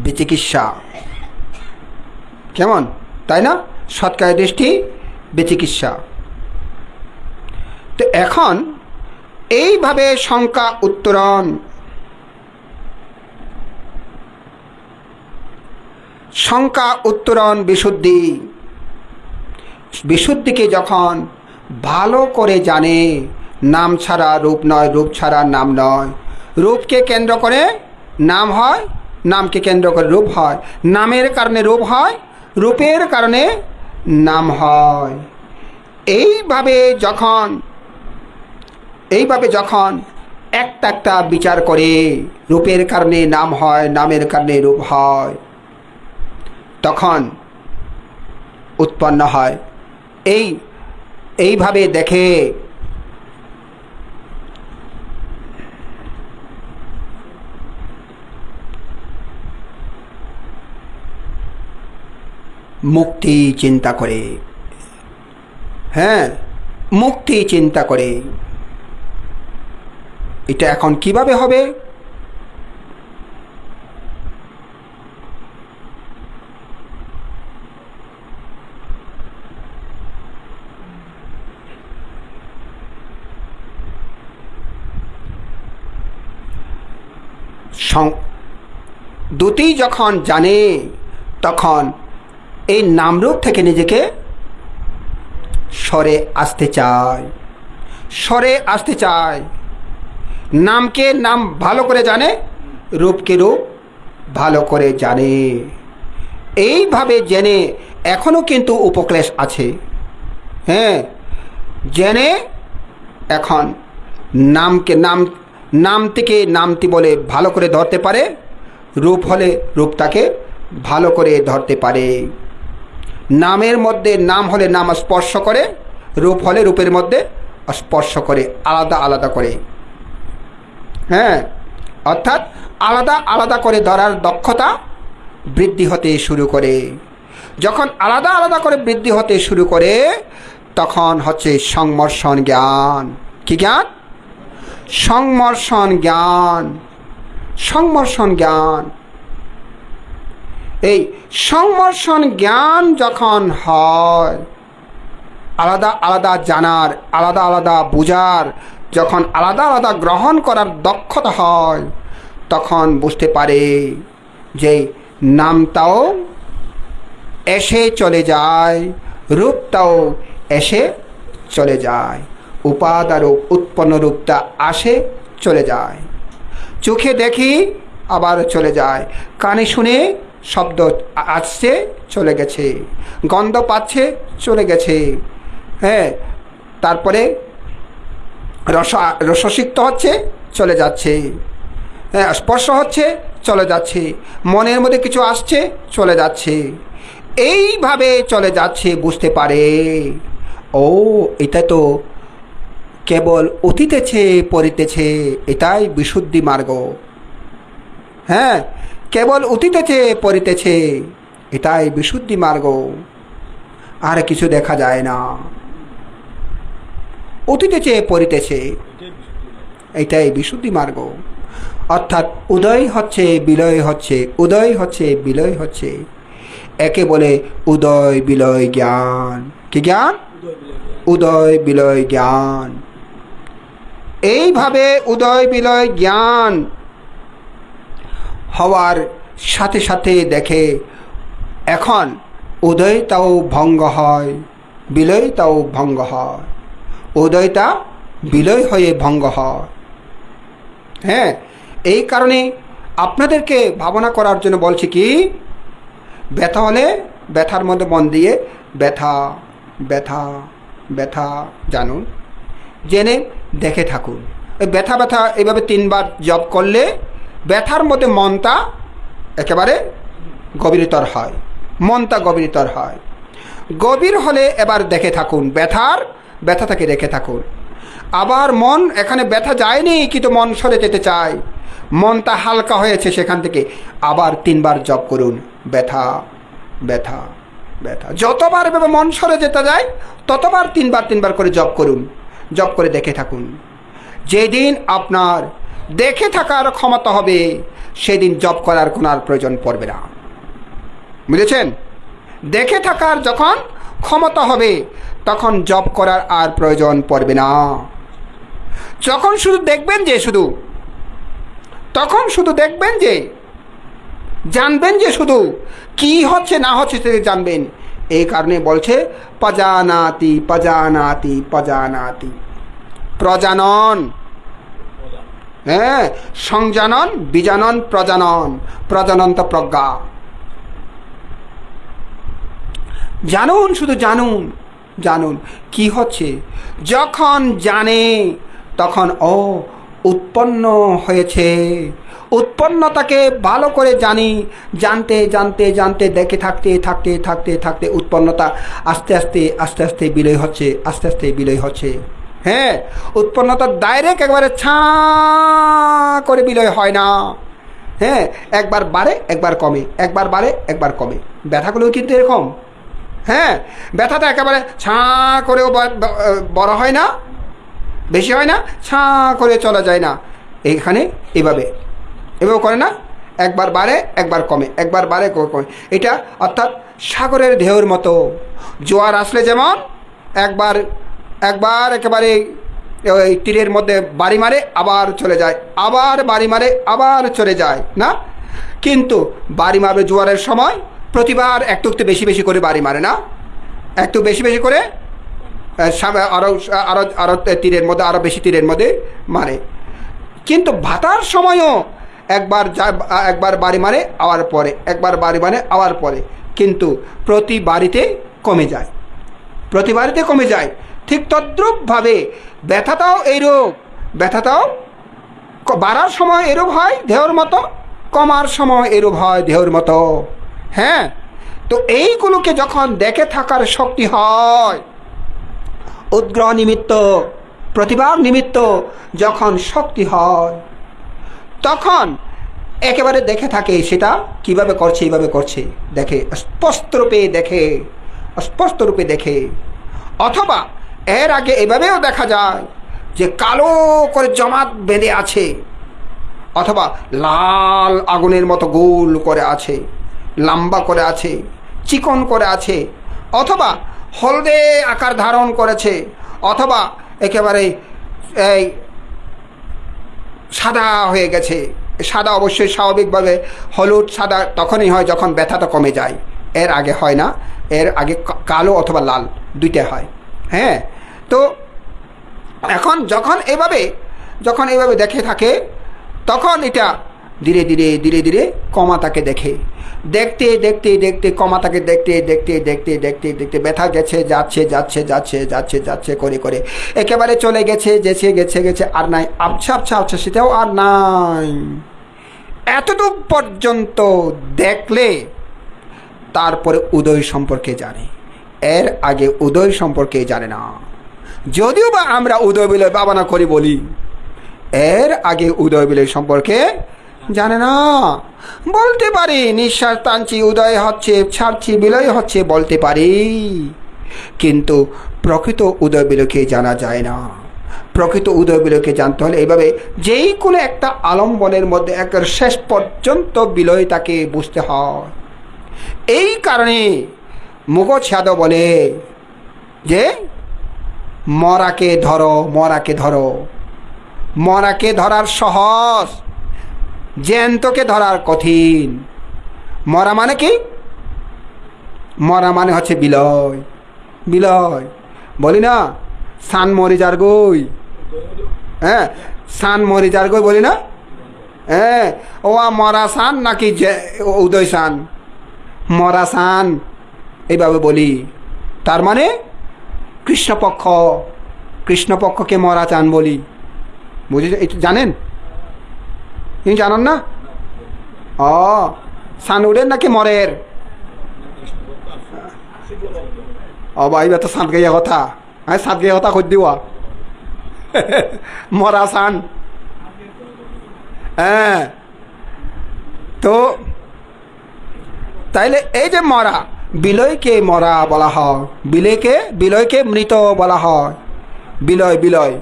বিচিকিৎসা, কেমন, তাই না? সৎকার দৃষ্টি বিচিকিৎসা। তো এখন এইভাবে শঙ্কা উত্তরণ, বিশুদ্ধিকে যখন ভালো করে জানে, নাম ছাড়া রূপ নয়, রূপ ছাড়া নাম নয়, রূপকে কেন্দ্র করে নাম হয়, নামকে কেন্দ্র করে রূপ হয়, নামের কারণে রূপ হয়, রূপের কারণে নাম হয়। এইভাবে যখন একটা বিচার করে, রূপের কারণে নাম হয়, নামের কারণে রূপ হয়, তখন উৎপন্ন হয়। এইভাবে দেখে মুক্তি চিন্তা করে। হ্যাঁ, মুক্তি চিন্তা করে। এটা এখন কিভাবে হবে? দুটি যখন জানে, তখন এই নামরূপ থেকে নিজেকে সরে আসতে চায়। নামকে নাম ভালো করে জানে, রূপকে রূপ ভালো করে জানে। এইভাবে জেনে এখনো কিন্তু উপক্লেশ আছে। হ্যাঁ, জেনে এখন নাম থেকে নামটি বলে ভালো করে ধরতে পারে, রূপ হলে রূপটাকে ভালো করে ধরতে পারে। নামের মধ্যে নাম হলে নাম স্পর্শ করে, রূপ হলে রূপের মধ্যে স্পর্শ করে, আলাদা আলাদা করে। হ্যাঁ, অর্থাৎ আলাদা আলাদা করে ধরার দক্ষতা বৃদ্ধি হতে শুরু করে। যখন আলাদা আলাদা করে বৃদ্ধি হতে শুরু করে, তখন হচ্ছে সংমর্ষণ জ্ঞান। কি জ্ঞান? সংমর্ষণ জ্ঞান। সংমর্ষণ জ্ঞান। এই সংমর্ষণ জ্ঞান যখন হয়, আলাদা আলাদা জানার, আলাদা আলাদা বুঝার, যখন আলাদা আলাদা গ্রহণ করার দক্ষতা হয়, তখন বুঝতে পারে যে নামটাও এসে চলে যায়, রূপটাও এসে চলে যায়, উপাদারূপ উৎপন্ন রূপটা আসে চলে যায়। চোখে দেখি আবার চলে যায়, কানে শুনে শব্দ আসছে চলে গেছে, গন্ধ পাচ্ছে চলে গেছে, হ্যাঁ, তারপরে রসসিক্ত হচ্ছে চলে যাচ্ছে, হ্যাঁ, স্পর্শ হচ্ছে চলে যাচ্ছে, মনের মধ্যে কিছু আসছে চলে যাচ্ছে, এইভাবে চলে যাচ্ছে। বুঝতে পারে ও এটা তো কেবল অতীতেছে পরিতেছে, এটাই বিশুদ্ধি মার্গ। হ্যাঁ, কেবল অতীতেছে পরিতেছে, এটাই বিশুদ্ধি মার্গ, আর কিছু দেখা যায় না। অতীতেছে পরিতেছে, এটাই বিশুদ্ধি মার্গ। অর্থাৎ উদয় হচ্ছে বিলয় হচ্ছে, উদয় হচ্ছে বিলয় হচ্ছে, একে বলে উদয় বিলয় জ্ঞান। কি জ্ঞান? উদয় বিলয় জ্ঞান। এইভাবে উদয় বিলয় জ্ঞান হওয়ার সাথে সাথে দেখে এখন উদয়টাও ভঙ্গ হয়, বিলয়টাও ভঙ্গ হয়, উদয়টা বিলয় হয়ে ভঙ্গ হয়। হ্যাঁ, এই কারণে আপনাদেরকে ভাবনা করার জন্য বলছি কি, ব্যথা হলে ব্যথার মধ্যে মন দিয়ে ব্যথা ব্যথা ব্যথা জানুন, জেনে দেখে থাকুন। এই ব্যথা ব্যথা এইভাবে 3 বার জপ করলে ব্যথার মধ্যে মনটা একেবারে গভীরতর হয়, মনটা গভীরতর হয়। গভীর হলে এবার দেখে থাকুন, ব্যথাটাকে দেখে থাকুন। আবার মন এখানে ব্যথা যায়নি কিন্তু মন সরে যেতে চায়, মনটা হালকা হয়েছে, সেখান থেকে আবার 3 বার জপ করুন, ব্যথা ব্যথা ব্যথা। যতবার এভাবে মন সরে যেতে যায় ততবার 3 বার করে জপ করুন, জপ করে দেখে থাকুন। যেদিন আপনার দেখে থাকার ক্ষমতা হবে সেদিন জপ করার কোনো আর প্রয়োজন পড়বে না। বুঝেছেন? দেখে থাকার যখন ক্ষমতা হবে তখন জপ করার আর প্রয়োজন পড়বে না। যখন শুধু দেখবেন যে তখন শুধু দেখবেন যে, জানবেন যে শুধু কি হচ্ছে না হচ্ছে সেটা জানবেন। এই কারণে বলছে পজানাতি পজানাতি পজানাতি, প্রজানন, হ্যাঁ, সংজানন বিজানন প্রজানন, প্রজানন্ত প্রজ্ঞা। জানুন, শুধু জানুন, জানুন কি হচ্ছে। যখন জানে তখন ও উৎপন্ন হয়েছে, উৎপন্নতাকে ভালো করে জানি, জানতে জানতে জানতে দেখে থাকতে থাকতে থাকতে থাকতে উৎপন্নতা আস্তে আস্তে আস্তে আস্তে বিলয় হচ্ছে, আস্তে আস্তে বিলয় হচ্ছে। হ্যাঁ, উৎপন্নতা ডাইরেক্ট একবারে ছা করে বিলয় হয় না। হ্যাঁ, একবার বাড়ে একবার কমে, একবার বাড়ে একবার কমে। ব্যথাগুলো কিন্তু এরকম। হ্যাঁ, ব্যথাটা একেবারে ছা করেও বড় হয় না, বেশি হয় না, ছা করে চলা যায় না। এইখানে এভাবে করে না, একবার বাড়ে একবার কমে, একবার বাড়ে কমে। এটা অর্থাৎ সাগরের ঢেউর মতো। জোয়ার আসলে যেমন একবার একেবারে ওই তীরের মধ্যে বাড়ি মারে আবার চলে যায়, আবার বাড়ি মারে আবার চলে যায় না। কিন্তু বাড়ি মারবে জোয়ারের সময় প্রতিবার একটু একটু বেশি বেশি করে বাড়ি মারে না, একটু বেশি বেশি করে আরও আরও আরও তীরের মধ্যে আরও বেশি তীরের মধ্যে মারে। কিন্তু ভাটার সময়ও একবার বাড়ি মারে আবার পরে, একবার বাড়ি মানে আবার পরে, কিন্তু প্রতি বাড়িতে কমে যায়, প্রতি বাড়িতে কমে যায়। ঠিক তদ্রূপভাবে ব্যথাটাও এইরূপ, ব্যথাটাও বাড়ার সময় এরূপ হয় ঢেউর মতো, কমার সময় এরূপ হয় ঢেউর মতো। হ্যাঁ, তো এইগুলোকে যখন দেখে থাকার শক্তি হয়, উদ্গ্রহ নিমিত্ত প্রতিভার নিমিত্ত যখন শক্তি হয়, তখন একেবারে দেখে থাকে সেটা কিভাবে করছে, এইভাবে করছে দেখে, স্পষ্ট রূপে দেখে, স্পষ্ট রূপে দেখে। অথবা এর আগে এভাবেও দেখা যায় যে কালো করে জমাট বেঁধে আছে, অথবা লাল আগুনের মতো গোল করে আছে, লম্বা করে আছে, চিকন করে আছে, অথবা হলদে আকার ধারণ করেছে, অথবা একেবারে এই সাদা হয়ে গেছে। সাদা অবশ্যই স্বাভাবিকভাবে হলুদ সাদা তখনই হয় যখন ব্যথাটা কমে যায়, এর আগে হয় না। এর আগে কালো অথবা লাল দুইটা হয়। হ্যাঁ, তো এখন যখন এভাবে দেখে থাকে, তখন এটা ধীরে ধীরে ধীরে ধীরে কমাতাকে দেখে, দেখতে দেখতে দেখতে কমাতাকে দেখতে দেখতে দেখতে দেখতে দেখতে ব্যথা গেছে, যাচ্ছে যাচ্ছে যাচ্ছে যাচ্ছে যাচ্ছে করে করে একেবারে চলে গেছে, গেছে গেছে গেছে, আর নাই। আচ্ছা আচ্ছা আচ্ছা, সেটাও আর নাই। এতটুক পর্যন্ত দেখলে তারপরে উদয় সম্পর্কে জানে, এর আগে উদয় সম্পর্কে জানে না। যদিও বা আমরা উদয় বিলয় ভাবনা করি বলি, এর আগে উদয় বিলয় সম্পর্কে জানে না। বলতে পারি নিঃশ্বাস টানছি, উদয় হচ্ছে, ছাড়ছি, বিলয় হচ্ছে, বলতে পারি, কিন্তু প্রকৃত উদয় বিলয়কে জানা যায় না। প্রকৃত উদয় বিলয়কে জানতে হলে এইভাবে যেই কোনো একটা আলম্বনের মধ্যে একের শেষ পর্যন্ত বিলয় তাকে বুঝতে হয়। এই কারণে মুগধ সাধু বলে যে মরাকে ধরো, মরাকে ধরো। মরাকে ধরার সহজ, জ্যান্তকে ধরার কঠিন। মরা মানে কি? মরা মানে হচ্ছে বিলয়। বিলয় বলি না, সান মরি যার গই, হ্যাঁ, সান মরি যার গই বলি না। হ্যাঁ, ও মরা সান নাকি উদয় সান? মরা সান এইভাবে বলি। তার মানে কৃষ্ণপক্ষ, কৃষ্ণপক্ষকে মরা চান বলি। বুঝেছে? জানেন? তিনি জানান না? ও সান উড়ের নাকি মরের? ও ভাই তো সাত গাইয়া কথা, হ্যাঁ সাত গাইয়া কথা কই দিওয়া মরা সান। হ্যাঁ, তো তাইলে এই যে মরা, বিলয়কে মরা বলা হয়, বিলয়কে মৃত বলা হয়। বিলয় বিলয়,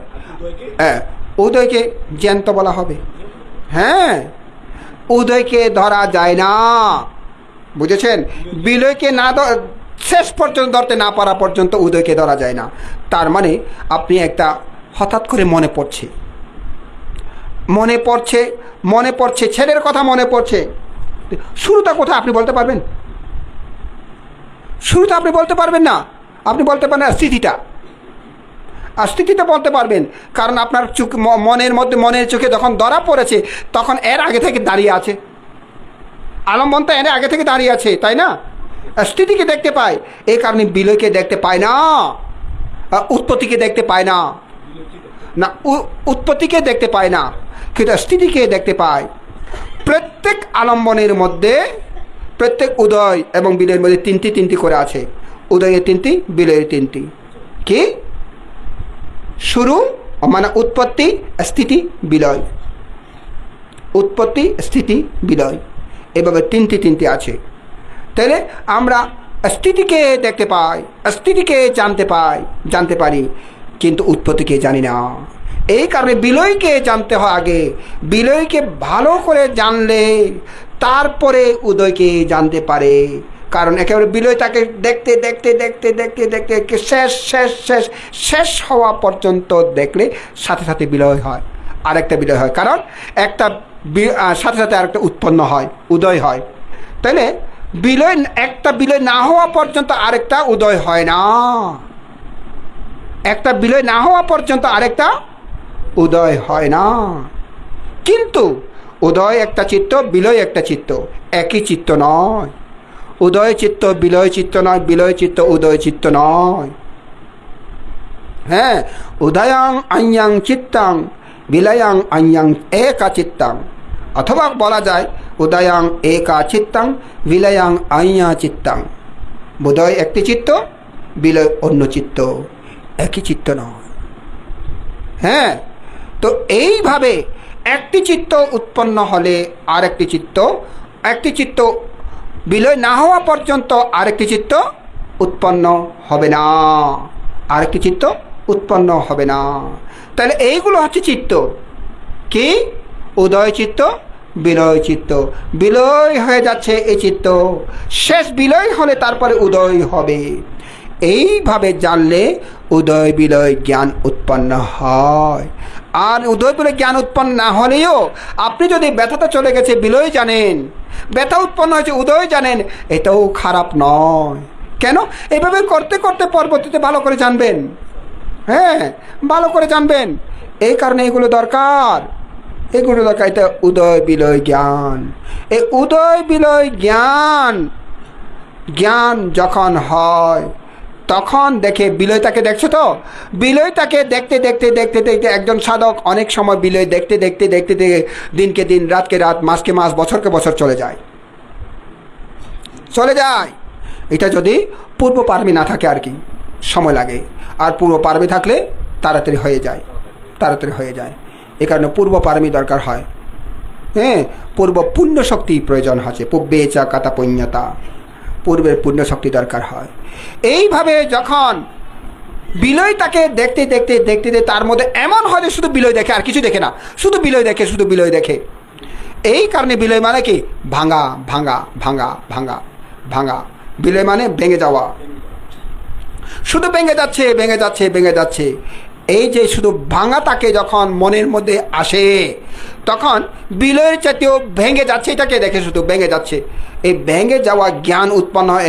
হ্যাঁ, উদয়কে জ্যান্ত বলা হবে। হ্যাঁ, উদয়কে ধরা যায় না, বুঝেছেন? বিলয়কে না শেষ পর্যন্ত ধরতে না পারা পর্যন্ত উদয়কে ধরা যায় না। তার মানে আপনি একটা হঠাৎ করে মনে পড়ছে, মনে পড়ছে, মনে পড়ছে, ছেলের কথা মনে পড়ছে, শুরুটা কোথায় আপনি বলতে পারবেন? শুরুটা আপনি বলতে পারবেন না। আপনি বলতে পারেন স্থিতিটা, আর স্থিতিটা বলতে পারবেন, কারণ আপনার চোখ, মনের মধ্যে, মনের চোখে যখন ধরা পড়েছে তখন এর আগে থেকে দাঁড়িয়ে আছে, আলম্বনটা এর আগে থেকে দাঁড়িয়ে আছে, তাই না? স্থিতিকে দেখতে পায়, এই কারণে বিলয়কে দেখতে পায় না, উৎপত্তিকে দেখতে পায় না, না উৎপত্তিকে দেখতে পায় না, কিন্তু স্থিতিকে দেখতে পায়। প্রত্যেক আলম্বনের মধ্যে, প্রত্যেক উদয় এবং বিলয়ের মধ্যে তিনটি তিনটি করে আছে। উদয়ের তিনটি, বিলয়ের তিনটি। কি? শুরু মানে উৎপত্তি, স্থিতি, বিলয়। উৎপত্তি, স্থিতি, বিলয়, এভাবে তিনটি তিনটি আছে। তাহলে আমরা স্থিতিকে দেখতে পাই, স্থিতিকে জানতে পারি, কিন্তু উৎপত্তিকে জানি না। এই কারণে বিলয়কে জানতে হয় আগে। বিলয়কে ভালো করে জানলে তারপরে উদয়কে জানতে পারে। কারণ একেবারে বিলয় তাকে দেখতে দেখতে দেখতে দেখতে দেখতে শেষ শেষ শেষ শেষ হওয়া পর্যন্ত দেখলে সাথে সাথে বিলয় হয়, আরেকটা বিলয় হয়। কারণ একটা সাথে সাথে আরেকটা উৎপন্ন হয়, উদয় হয়। তাহলে বিলয়, একটা বিলয় না হওয়া পর্যন্ত আরেকটা উদয় হয় না। একটা বিলয় না হওয়া পর্যন্ত আরেকটা উদয় হয় না। কিন্তু উদয় একটা চিত্ত, বিলয় একটা চিত্ত, একই চিত্ত নয়। উদয় চিত্ত বিলয় চিত্ত নয়, বিলয় চিত্ত উদয় চিত্ত নয়। হ্যাঁ, উদয়াং আඤ্যাং চিত্তাং বিলয়াং আඤ্যাং একা চিত্তাং, অথবা বলা যায় উদয়াং একা চিত্তাং বিলয়াং আඤ্যা চিত্তাং। উদয় একটি চিত্ত, বিলয় অন্য চিত্ত, একই চিত্ত নয়। হ্যাঁ, তো এইভাবে একটি চিত্ত উৎপন্ন হলে আরেকটি চিত্ত, একটি চিত্ত বিলয় না হওয়া পর্যন্ত আরেকটি চিত্ত উৎপন্ন হবে না, আরেকটি চিত্ত উৎপন্ন হবে না। তাহলে এইগুলো হচ্ছে চিত্ত। কি? উদয় চিত্ত, বিলয় চিত্ত, বিলয় হয়ে যাচ্ছে এই চিত্ত, শেষ বিলয় হলে তারপরে উদয় হবে। এইভাবে জানলে উদয় বিলয় জ্ঞান উৎপন্ন হয়। আর উদয় বিলয় জ্ঞান উৎপন্ন না হলেও আপনি যদি ব্যথাটা চলে গেছে বিলয় জানেন, ব্যথা উৎপন্ন হয়েছে উদয় জানেন, এটাও খারাপ নয়। কেন? এভাবে করতে করতে পরবর্তীতে ভালো করে জানবেন। হ্যাঁ, ভালো করে জানবেন। এই কারণে এগুলো দরকার, এগুলো দরকার। এটা উদয় বিলয় জ্ঞান। এই উদয় বিলয় জ্ঞান জ্ঞান যখন হয় তখন দেখে বিলয়টাকে, দেখছো তো, বিলয়টাকে দেখতে দেখতে দেখতে দেখতে একজন সাধক অনেক সময় বিলয় দেখতে দেখতে দেখতে দেখতে দিনকে দিন, রাতকে রাত, মাসকে মাস, বছরকে বছর চলে যায়, চলে যায়। এটা যদি পূর্ব পারমি না থাকে আর কি, সময় লাগে। আর পূর্ব পারমি থাকলে তাড়াতাড়ি হয়ে যায়, তাড়াতাড়ি হয়ে যায়। এ কারণে পূর্ব পারমি দরকার হয়। হ্যাঁ, পূর্ব পুণ্য শক্তি প্রয়োজন আছে। পূর্বে চা কাতা পুণ্যতা, পূর্বের পুণ্য শক্তি দরকার হয়। এইভাবে যখন বিলয়টাকে দেখতে দেখতে দেখতে দেখতে তার মধ্যে এমন হয় যে শুধু বিলয় দেখে, আর কিছু দেখে না, শুধু বিলয় দেখে, শুধু বিলয় দেখে। এই কারণে বিলয় মানে কি? ভাঙা ভাঙা ভাঙা ভাঙা ভাঙা। বিলয় মানে ভেঙে যাওয়া, শুধু ভেঙে যাচ্ছে ভেঙে যাচ্ছে ভেঙে যাচ্ছে। এই যে শুধু ভাঙাটাকে যখন মনের মধ্যে আসে তখন বিলয়ের চাইতেও ভেঙে যাচ্ছে, এটাকে দেখে শুধু ভেঙে যাচ্ছে। এই ভেঙে যাওয়া জ্ঞান উৎপন্ন হয়,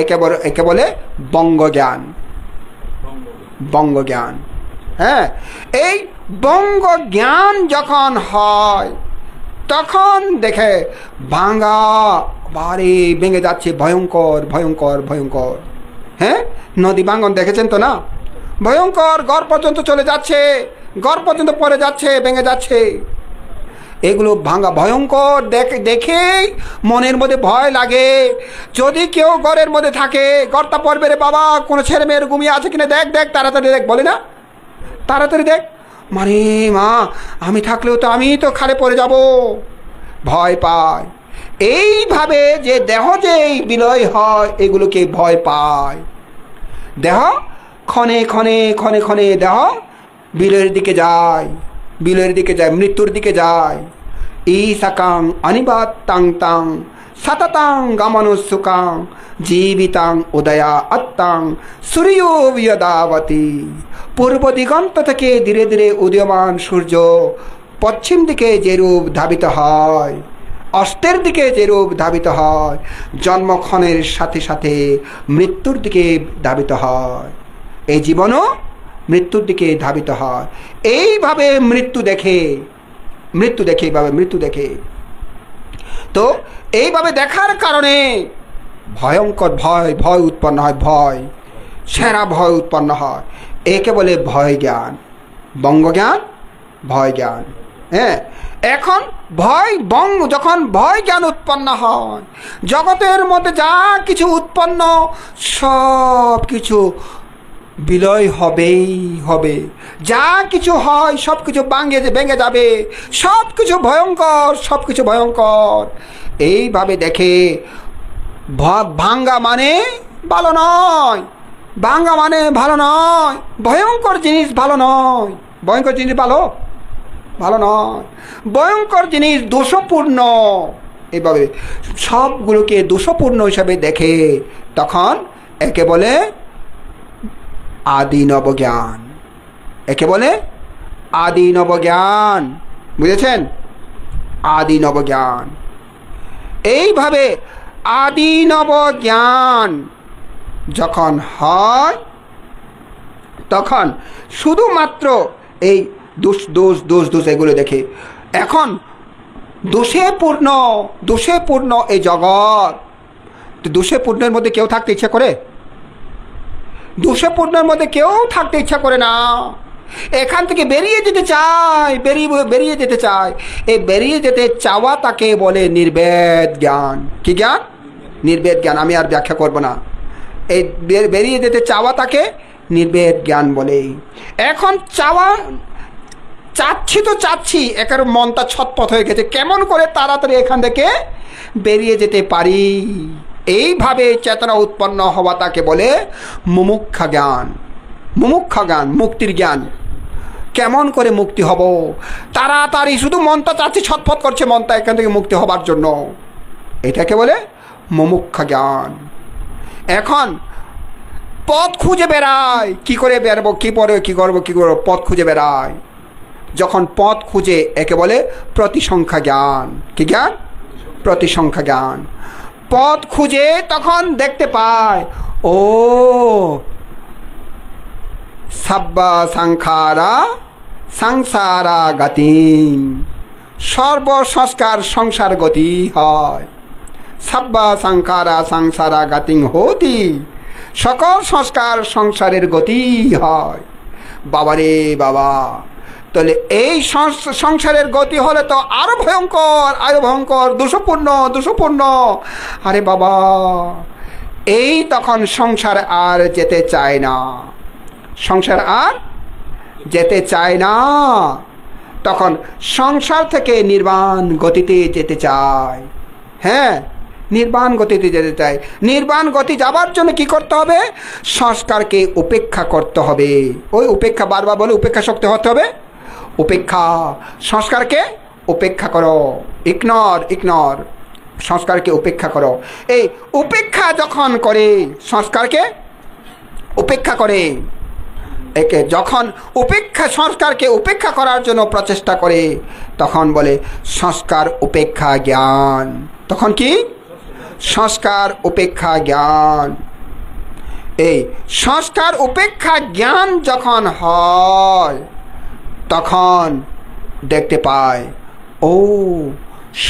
একে বলে বঙ্গ জ্ঞান, বঙ্গ জ্ঞান। হ্যাঁ, এই বঙ্গ জ্ঞান যখন হয় তখন দেখে ভাঙা বারে ভেঙে যাচ্ছে, ভয়ঙ্কর ভয়ঙ্কর ভয়ঙ্কর। হ্যাঁ, নদী ভাঙন দেখেছেন তো না? ভয়ঙ্কর, ঘর পর্যন্ত চলে যাচ্ছে, ঘর পর্যন্ত পড়ে যাচ্ছে, ভেঙে যাচ্ছে। এগুলো ভাঙা ভয়ঙ্কর দেখে মনের মধ্যে ভয় লাগে। যদি কেউ ঘরের মধ্যে থাকে, ঘরটা পড়বে রে বাবা, কোনো ছেলে মেয়ের ঘুমিয়ে আছে কিনা দেখ, দেখ তাড়াতাড়ি দেখ, বলে না, তাড়াতাড়ি দেখ। মানে মা, আমি থাকলেও তো আমি তো খালে পড়ে যাব, ভয় পায়। এইভাবে যে দেহ যে বিলয় হয়, এগুলোকে ভয় পায়। দেহ ক্ষণে ক্ষণে ক্ষণে ক্ষণে দেহ বিলয়ের দিকে যায়, বিলয়ের দিকে যায়, মৃত্যুর দিকে যায়। ই সাকাং অনিবাত তাং তাং সততাং গমনুসুকাং জীবিতাং উদয়া আত্মাং সূর্য বিয়দাবতী। পূর্ব দিগন্ত থেকে ধীরে ধীরে উদীয়মান সূর্য পশ্চিম দিকে যেরূপ ধাবিত হয়, অস্তের দিকে যেরূপ ধাবিত হয়, জন্মক্ষণের সাথে সাথে মৃত্যুর দিকে ধাবিত হয়। এই জীবনও মৃত্যুর দিকে ধাবিত হয়। এইভাবে মৃত্যু দেখে, মৃত্যু দেখে, এইভাবে মৃত্যু দেখে। তো এইভাবে দেখার কারণে ভয়ঙ্কর ভয়, ভয় উৎপন্ন হয়, ভয়, সেরা ভয় উৎপন্ন হয়। একে বলে ভয় জ্ঞান, বঙ্গ জ্ঞান, ভয় জ্ঞান। হ্যাঁ, এখন ভয় বঙ্গ, যখন ভয় জ্ঞান উৎপন্ন হয়, জগতের মধ্যে যা কিছু উৎপন্ন সব কিছু বিলয় হবেই হবে। যা কিছু হয় সব কিছু ভেঙে যাবে, সব কিছু ভয়ঙ্কর, সব কিছু ভয়ঙ্কর। এইভাবে দেখে ভাঙ্গা মানে ভালো নয়, ভাঙ্গা মানে ভালো নয়, ভয়ঙ্কর জিনিস ভালো নয়, ভয়ঙ্কর জিনিস ভালো ভালো নয়, ভয়ঙ্কর জিনিস দোষপূর্ণ। এইভাবে সবগুলোকে দোষপূর্ণ হিসাবে দেখে তখন একে বলে আদি নবজ্ঞান, একে বলে আদি নবজ্ঞান। বুঝেছেন? আদি নবজ্ঞান। এইভাবে আদি নবজ্ঞান যখন হয় তখন শুধুমাত্র এই দোষ দোষ দোষ দোষ এগুলো দেখে। এখন দোষে পূর্ণ, দোষে পূর্ণ এই জগৎ। দোষে পূর্ণের মধ্যে কেউ থাকতে ইচ্ছা করে? দোষে পূর্ণের মধ্যে কেউ থাকতে ইচ্ছা করে না। এখান থেকে বেরিয়ে যেতে চায়, বেরিয়ে যেতে চায়। এই বেরিয়ে যেতে চাওয়া তাকে বলে নির্বেদ জ্ঞান। কি জ্ঞান? নির্বেদ জ্ঞান। আমি আর ব্যাখ্যা করব না। এই বেরিয়ে যেতে চাওয়া তাকে নির্বেদ জ্ঞান বলে। এখন চাওয়া, চাচ্ছি তো চাচ্ছি, একের মনটা ছটপট হয়ে গেছে, কেমন করে তাড়াতাড়ি এখান থেকে বেরিয়ে যেতে পারি। এইভাবে চেতনা উৎপন্ন হওয়া তাকে বলে মুমুক্ষা জ্ঞান। মুমুক্ষা জ্ঞান, মুক্তির জ্ঞান। কেমন করে মুক্তি হব, তাড়াতাড়ি শুধু মনটা চাচ্ছে, ছটফট করছে মনটা এখান থেকে মুক্তি হবার জন্য। এটাকে বলে মুমুক্ষা জ্ঞান। এখন পথ খুঁজে বেড়ায়, কি করে বেরবো, কি পরে কি করবো, কি করবো, পথ খুঁজে বেড়ায়। যখন পথ খুঁজে, একে বলে প্রতিসংখ্যা জ্ঞান। কি জ্ঞান? প্রতিসংখ্যা জ্ঞান। পথ খুঁজে তখন দেখতে পায়, ও সাব্বা সংখারা সংসারা গতিম, সর্বসংস্কার সংসার গতি হয়। সাব্বা সংখারা সংসারা গতিং হতি, সকল সংস্কার সংসারের গতি হয়। বাবারে বাবা, তাহলে এই সংসারের গতি হলে তো আরো ভয়ঙ্কর, আরো ভয়ঙ্কর, দোষপূর্ণ। আরে বাবা, এই তখন সংসার আর যেতে চায় না, সংসার আর যেতে চায় না। তখন সংসার থেকে নির্বাণ গতিতে যেতে চায়। হ্যাঁ, নির্বাণ গতিতে যেতে চায়। নির্বাণ গতি যাবার জন্য কি করতে হবে? সংস্কারকে উপেক্ষা করতে হবে। ওই উপেক্ষা, বারবার বলে উপেক্ষা শক্তি হতে হবে। উপেক্ষা, সংস্কারকে উপেক্ষা করো, ইগনোর, সংস্কারকে উপেক্ষা করো। এই উপেক্ষা যখন করে, সংস্কারকে উপেক্ষা করে, একে যখন সংস্কারকে উপেক্ষা করার জন্য প্রচেষ্টা করে, তখন বলে সংস্কার উপেক্ষা জ্ঞান। তখন কি? সংস্কার উপেক্ষা জ্ঞান। এই সংস্কার উপেক্ষা জ্ঞান যখন হয়, তখন দেখতে পায়, ও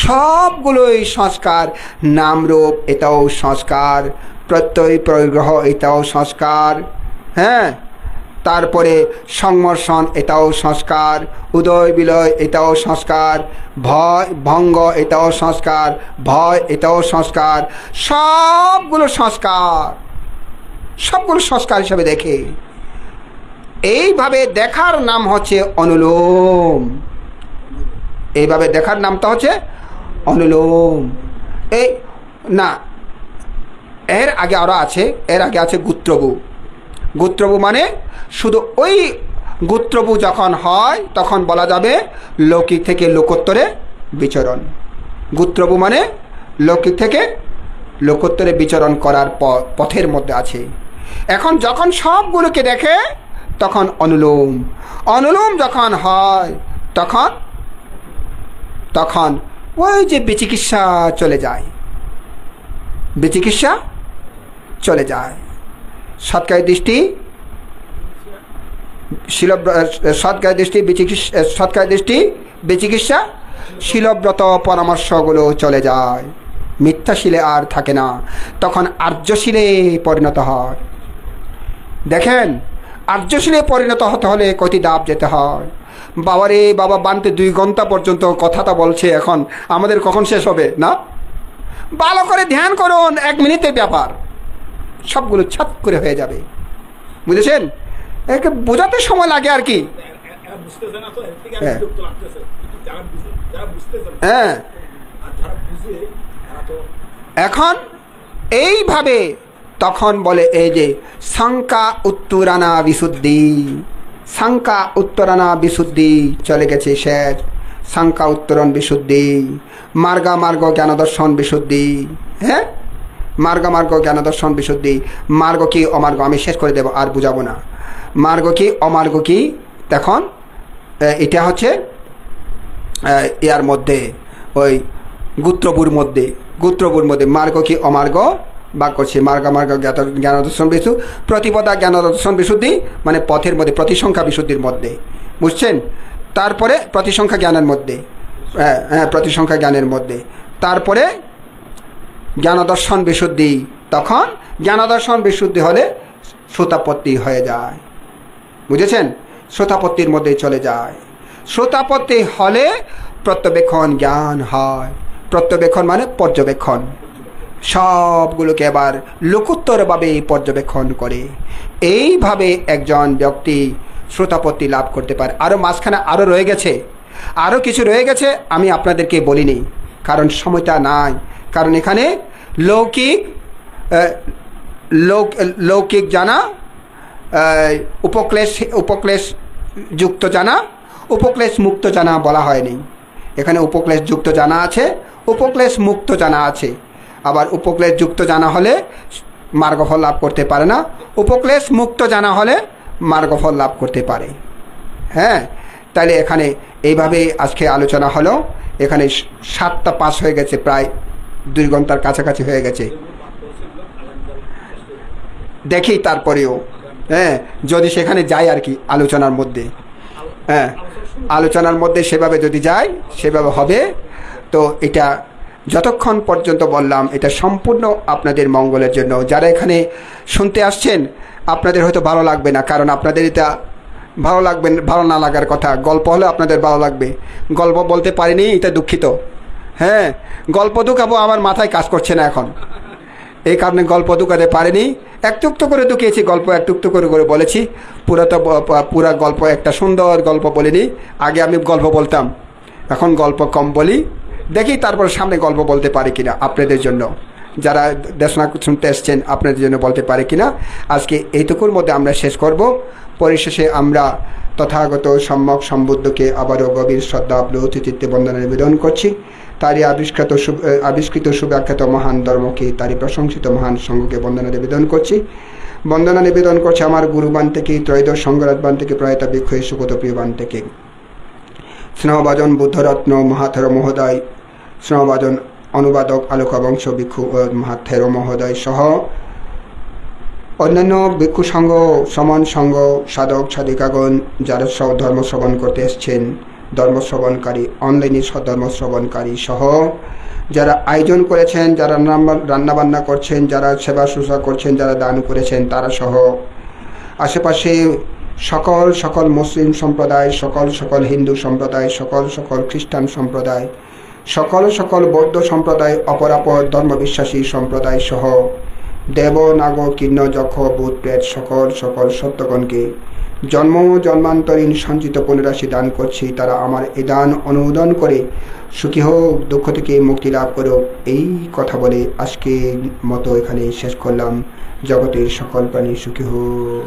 সবগুলোই সংস্কার। নামরূপ এটাও সংস্কার, প্রত্যয় পরিগ্রহ এটাও সংস্কার। হ্যাঁ, তারপরে সংমর্ষণ এটাও সংস্কার, উদয় বিলয় এটাও সংস্কার, ভয় ভঙ্গ এটাও সংস্কার, ভয় এটাও সংস্কার। সবগুলো সংস্কার হিসাবে দেখে। এইভাবে দেখার নাম হচ্ছে অনুলোম। এইভাবে দেখার নামটা হচ্ছে অনুলোম। এই না, এর আগে আরো আছে, এর আগে আছে গুত্রবু। গুত্রবু মানে শুধু ওই গুত্রবু যখন হয়, তখন বলা যাবে লৌকিক থেকে লোকোত্তরে বিচরণ। গুত্রবু মানে লৌকিক থেকে লোকোত্তরে বিচরণ করার পথের মধ্যে আছে। এখন যখন সবগুলোকে দেখে, তখন অনুলোম যখন হয়, তখন ওই যে বিচিকিৎসা চলে যায়। সৎকায় দৃষ্টি, বিচিকিৎসা, শিলব্রত পরামর্শগুলো চলে যায়। মিথ্যাশীলে আর থাকে না, তখন আর্যশীলে পরিণত হয়। দেখেন, আর্যশীলে পরিণত হতে হলে কতি ধাপ যেতে হয়। বাবারে বাবা, বানতে 2 ঘন্টা পর্যন্ত কথাটা বলছে, এখন আমাদের কখন শেষ হবে না? ভালো করে ধ্যান করুন, 1 মিনিটের ব্যাপার, সবগুলো ছাত করে হয়ে যাবে। বুঝেছেন? একে বোঝাতে সময় লাগে আর কি। হ্যাঁ, এখন এইভাবে তখন বলে, এই যে শঙ্কা উত্তরানা বিশুদ্ধি চলে গেছে শেষ। শঙ্কা উত্তরণ বিশুদ্ধি, মার্গ জ্ঞান দর্শন বিশুদ্ধি। হ্যাঁ, মার্গ জ্ঞান দর্শন বিশুদ্ধি। মার্গ কি অমার্গ আমি শেষ করে দেব, আর বুঝাবো না। মার্গ কি অমার্গ কি, তখন এটা হচ্ছে ইয়ার মধ্যে, ওই গুত্রবুর মধ্যে মার্গ কি অমার্গ বা করছে। মার্গ জ্ঞান দর্শন বিশুদ্ধি, প্রতিপদা জ্ঞান দর্শন বিশুদ্ধি মানে পথের মধ্যে, প্রতিসংখ্যা বিশুদ্ধির মধ্যে। বুঝছেন? তারপরে প্রতিসংখ্যা জ্ঞানের মধ্যে, প্রতিসংখ্যা জ্ঞানের মধ্যে, তারপরে জ্ঞান দর্শন বিশুদ্ধি। তখন জ্ঞান দর্শন বিশুদ্ধি হলে শ্রোতাপত্তি হয়ে যায়। বুঝেছেন? শ্রোতাপত্তির মধ্যে চলে যায়। শ্রোতাপত্তি হলে প্রত্যবেক্ষণ জ্ঞান হয়। প্রত্যবেক্ষণ মানে পর্যবেক্ষণ, সবগুলোকে এবার লোকোত্তরভাবে পর্যবেক্ষণ করে। এইভাবে একজন ব্যক্তি শ্রোতাপত্তি লাভ করতে পারে। আরও মাঝখানে আরও কিছু রয়ে গেছে, আমি আপনাদেরকে বলিনি, কারণ সময়টা নাই। কারণ এখানে লৌকিক জানা, উপক্লেশ যুক্ত জানা, উপক্লেশ মুক্ত জানা বলা হয়নি। এখানে উপক্লেশ যুক্ত জানা আছে, উপক্লেশ মুক্ত জানা আছে। আবার উপক্লেশ যুক্ত জানা হলে মার্গফল লাভ করতে পারে না, উপক্লেশ মুক্ত জানা হলে মার্গফল লাভ করতে পারে। হ্যাঁ, তাহলে এখানে এইভাবে আজকে আলোচনা হলো। এখানে 7টা পাস হয়ে গেছে, প্রায় 2 ঘন্টার কাছাকাছি হয়ে গেছে। দেখি তারপরেও হ্যাঁ যদি সেখানে যাই আর কি আলোচনার মধ্যে, হ্যাঁ আলোচনার মধ্যে সেভাবে যদি যাই সেভাবে হবে। তো এটা যতক্ষণ পর্যন্ত বললাম এটা সম্পূর্ণ আপনাদের মঙ্গলের জন্য। যারা এখানে শুনতে আসছেন আপনাদের হয়তো ভালো লাগবে না, কারণ আপনাদের এটা ভালো লাগবে, ভালো না লাগার কথা। গল্প হলে আপনাদের ভালো লাগবে, গল্প বলতে পারিনি এটা দুঃখিত। হ্যাঁ, গল্প ঢুকাবো আমার মাথায় কাজ করছে না এখন, এই কারণে গল্প ঢুকাতে পারিনি। একটুকটো করে ঢুকিয়েছি গল্প, একটুকটো করে করে বলেছি। পুরা গল্প একটা সুন্দর গল্প বলিনি। আগে আমি গল্প বলতাম, এখন গল্প কম বলি। দেখি তারপর সামনে গল্প বলতে পারি কিনা আপনাদের জন্য, যারা দেশনা শুনতে এসছেন আপনাদের জন্য বলতে পারি কিনা। আজকে এইটুকুর মধ্যে আমরা শেষ করব। পরিশেষে আমরা তথাগত সম্যক সম্বুদ্ধকে আবারও গভীর শ্রদ্ধা অতিথিত্বে বন্দনা নিবেদন করছি। তারই আবিষ্কৃত সুব্যাখ্যাত মহান ধর্মকে, তারই প্রশংসিত মহান সঙ্ঘকে বন্দনা নিবেদন করছি। বন্দনা নিবেদন করছে আমার গুরুবান থেকে, ত্রয়োদশ সংঘরাজবান থেকে, প্রয়াত বিক্ষয় সুগত প্রিয়বান থেকে, স্নেহভাজন বুদ্ধরত্ন মহাথের মহোদয়, স্নেহভাজন অনুবাদক আলোকা বংশ ভিক্ষু মহাথের মহোদয় সহ অন্যান্য ভিক্ষু সংঘ, সমান সংঘ, সাধক সাধিকাগণ যারা সব ধর্ম শ্রবণ করতে এসছেন, ধর্মশ্রবণকারী, অনলাইনে ধর্মশ্রবণকারী সহ যারা আয়োজন করেছেন, যারা রান্নাবান্না করছেন, যারা সেবা শুশ্রূষা করছেন, যারা দান করেছেন, তারা সহ আশেপাশে সকল মুসলিম সম্প্রদায়, সকল হিন্দু সম্প্রদায়, সকল খ্রিস্টান সম্প্রদায়, সকল বৌদ্ধ সম্প্রদায়, অপরাপর ধর্মবিশ্বাসী সম্প্রদায় সহ দেব নাগ কীর্ণ যক্ষ ভূত প্রেত সকল সত্যগণকে জন্মান্তরীণ সঞ্চিত পুনরাশি দান করছি। তারা আমার এই দান অনুমোদন করে সুখী হোক, দুঃখ থেকে মুক্তি লাভ করুক, এই কথা বলে আজকের মতো এখানে শেষ করলাম। জগতের সকল প্রাণী সুখী হোক।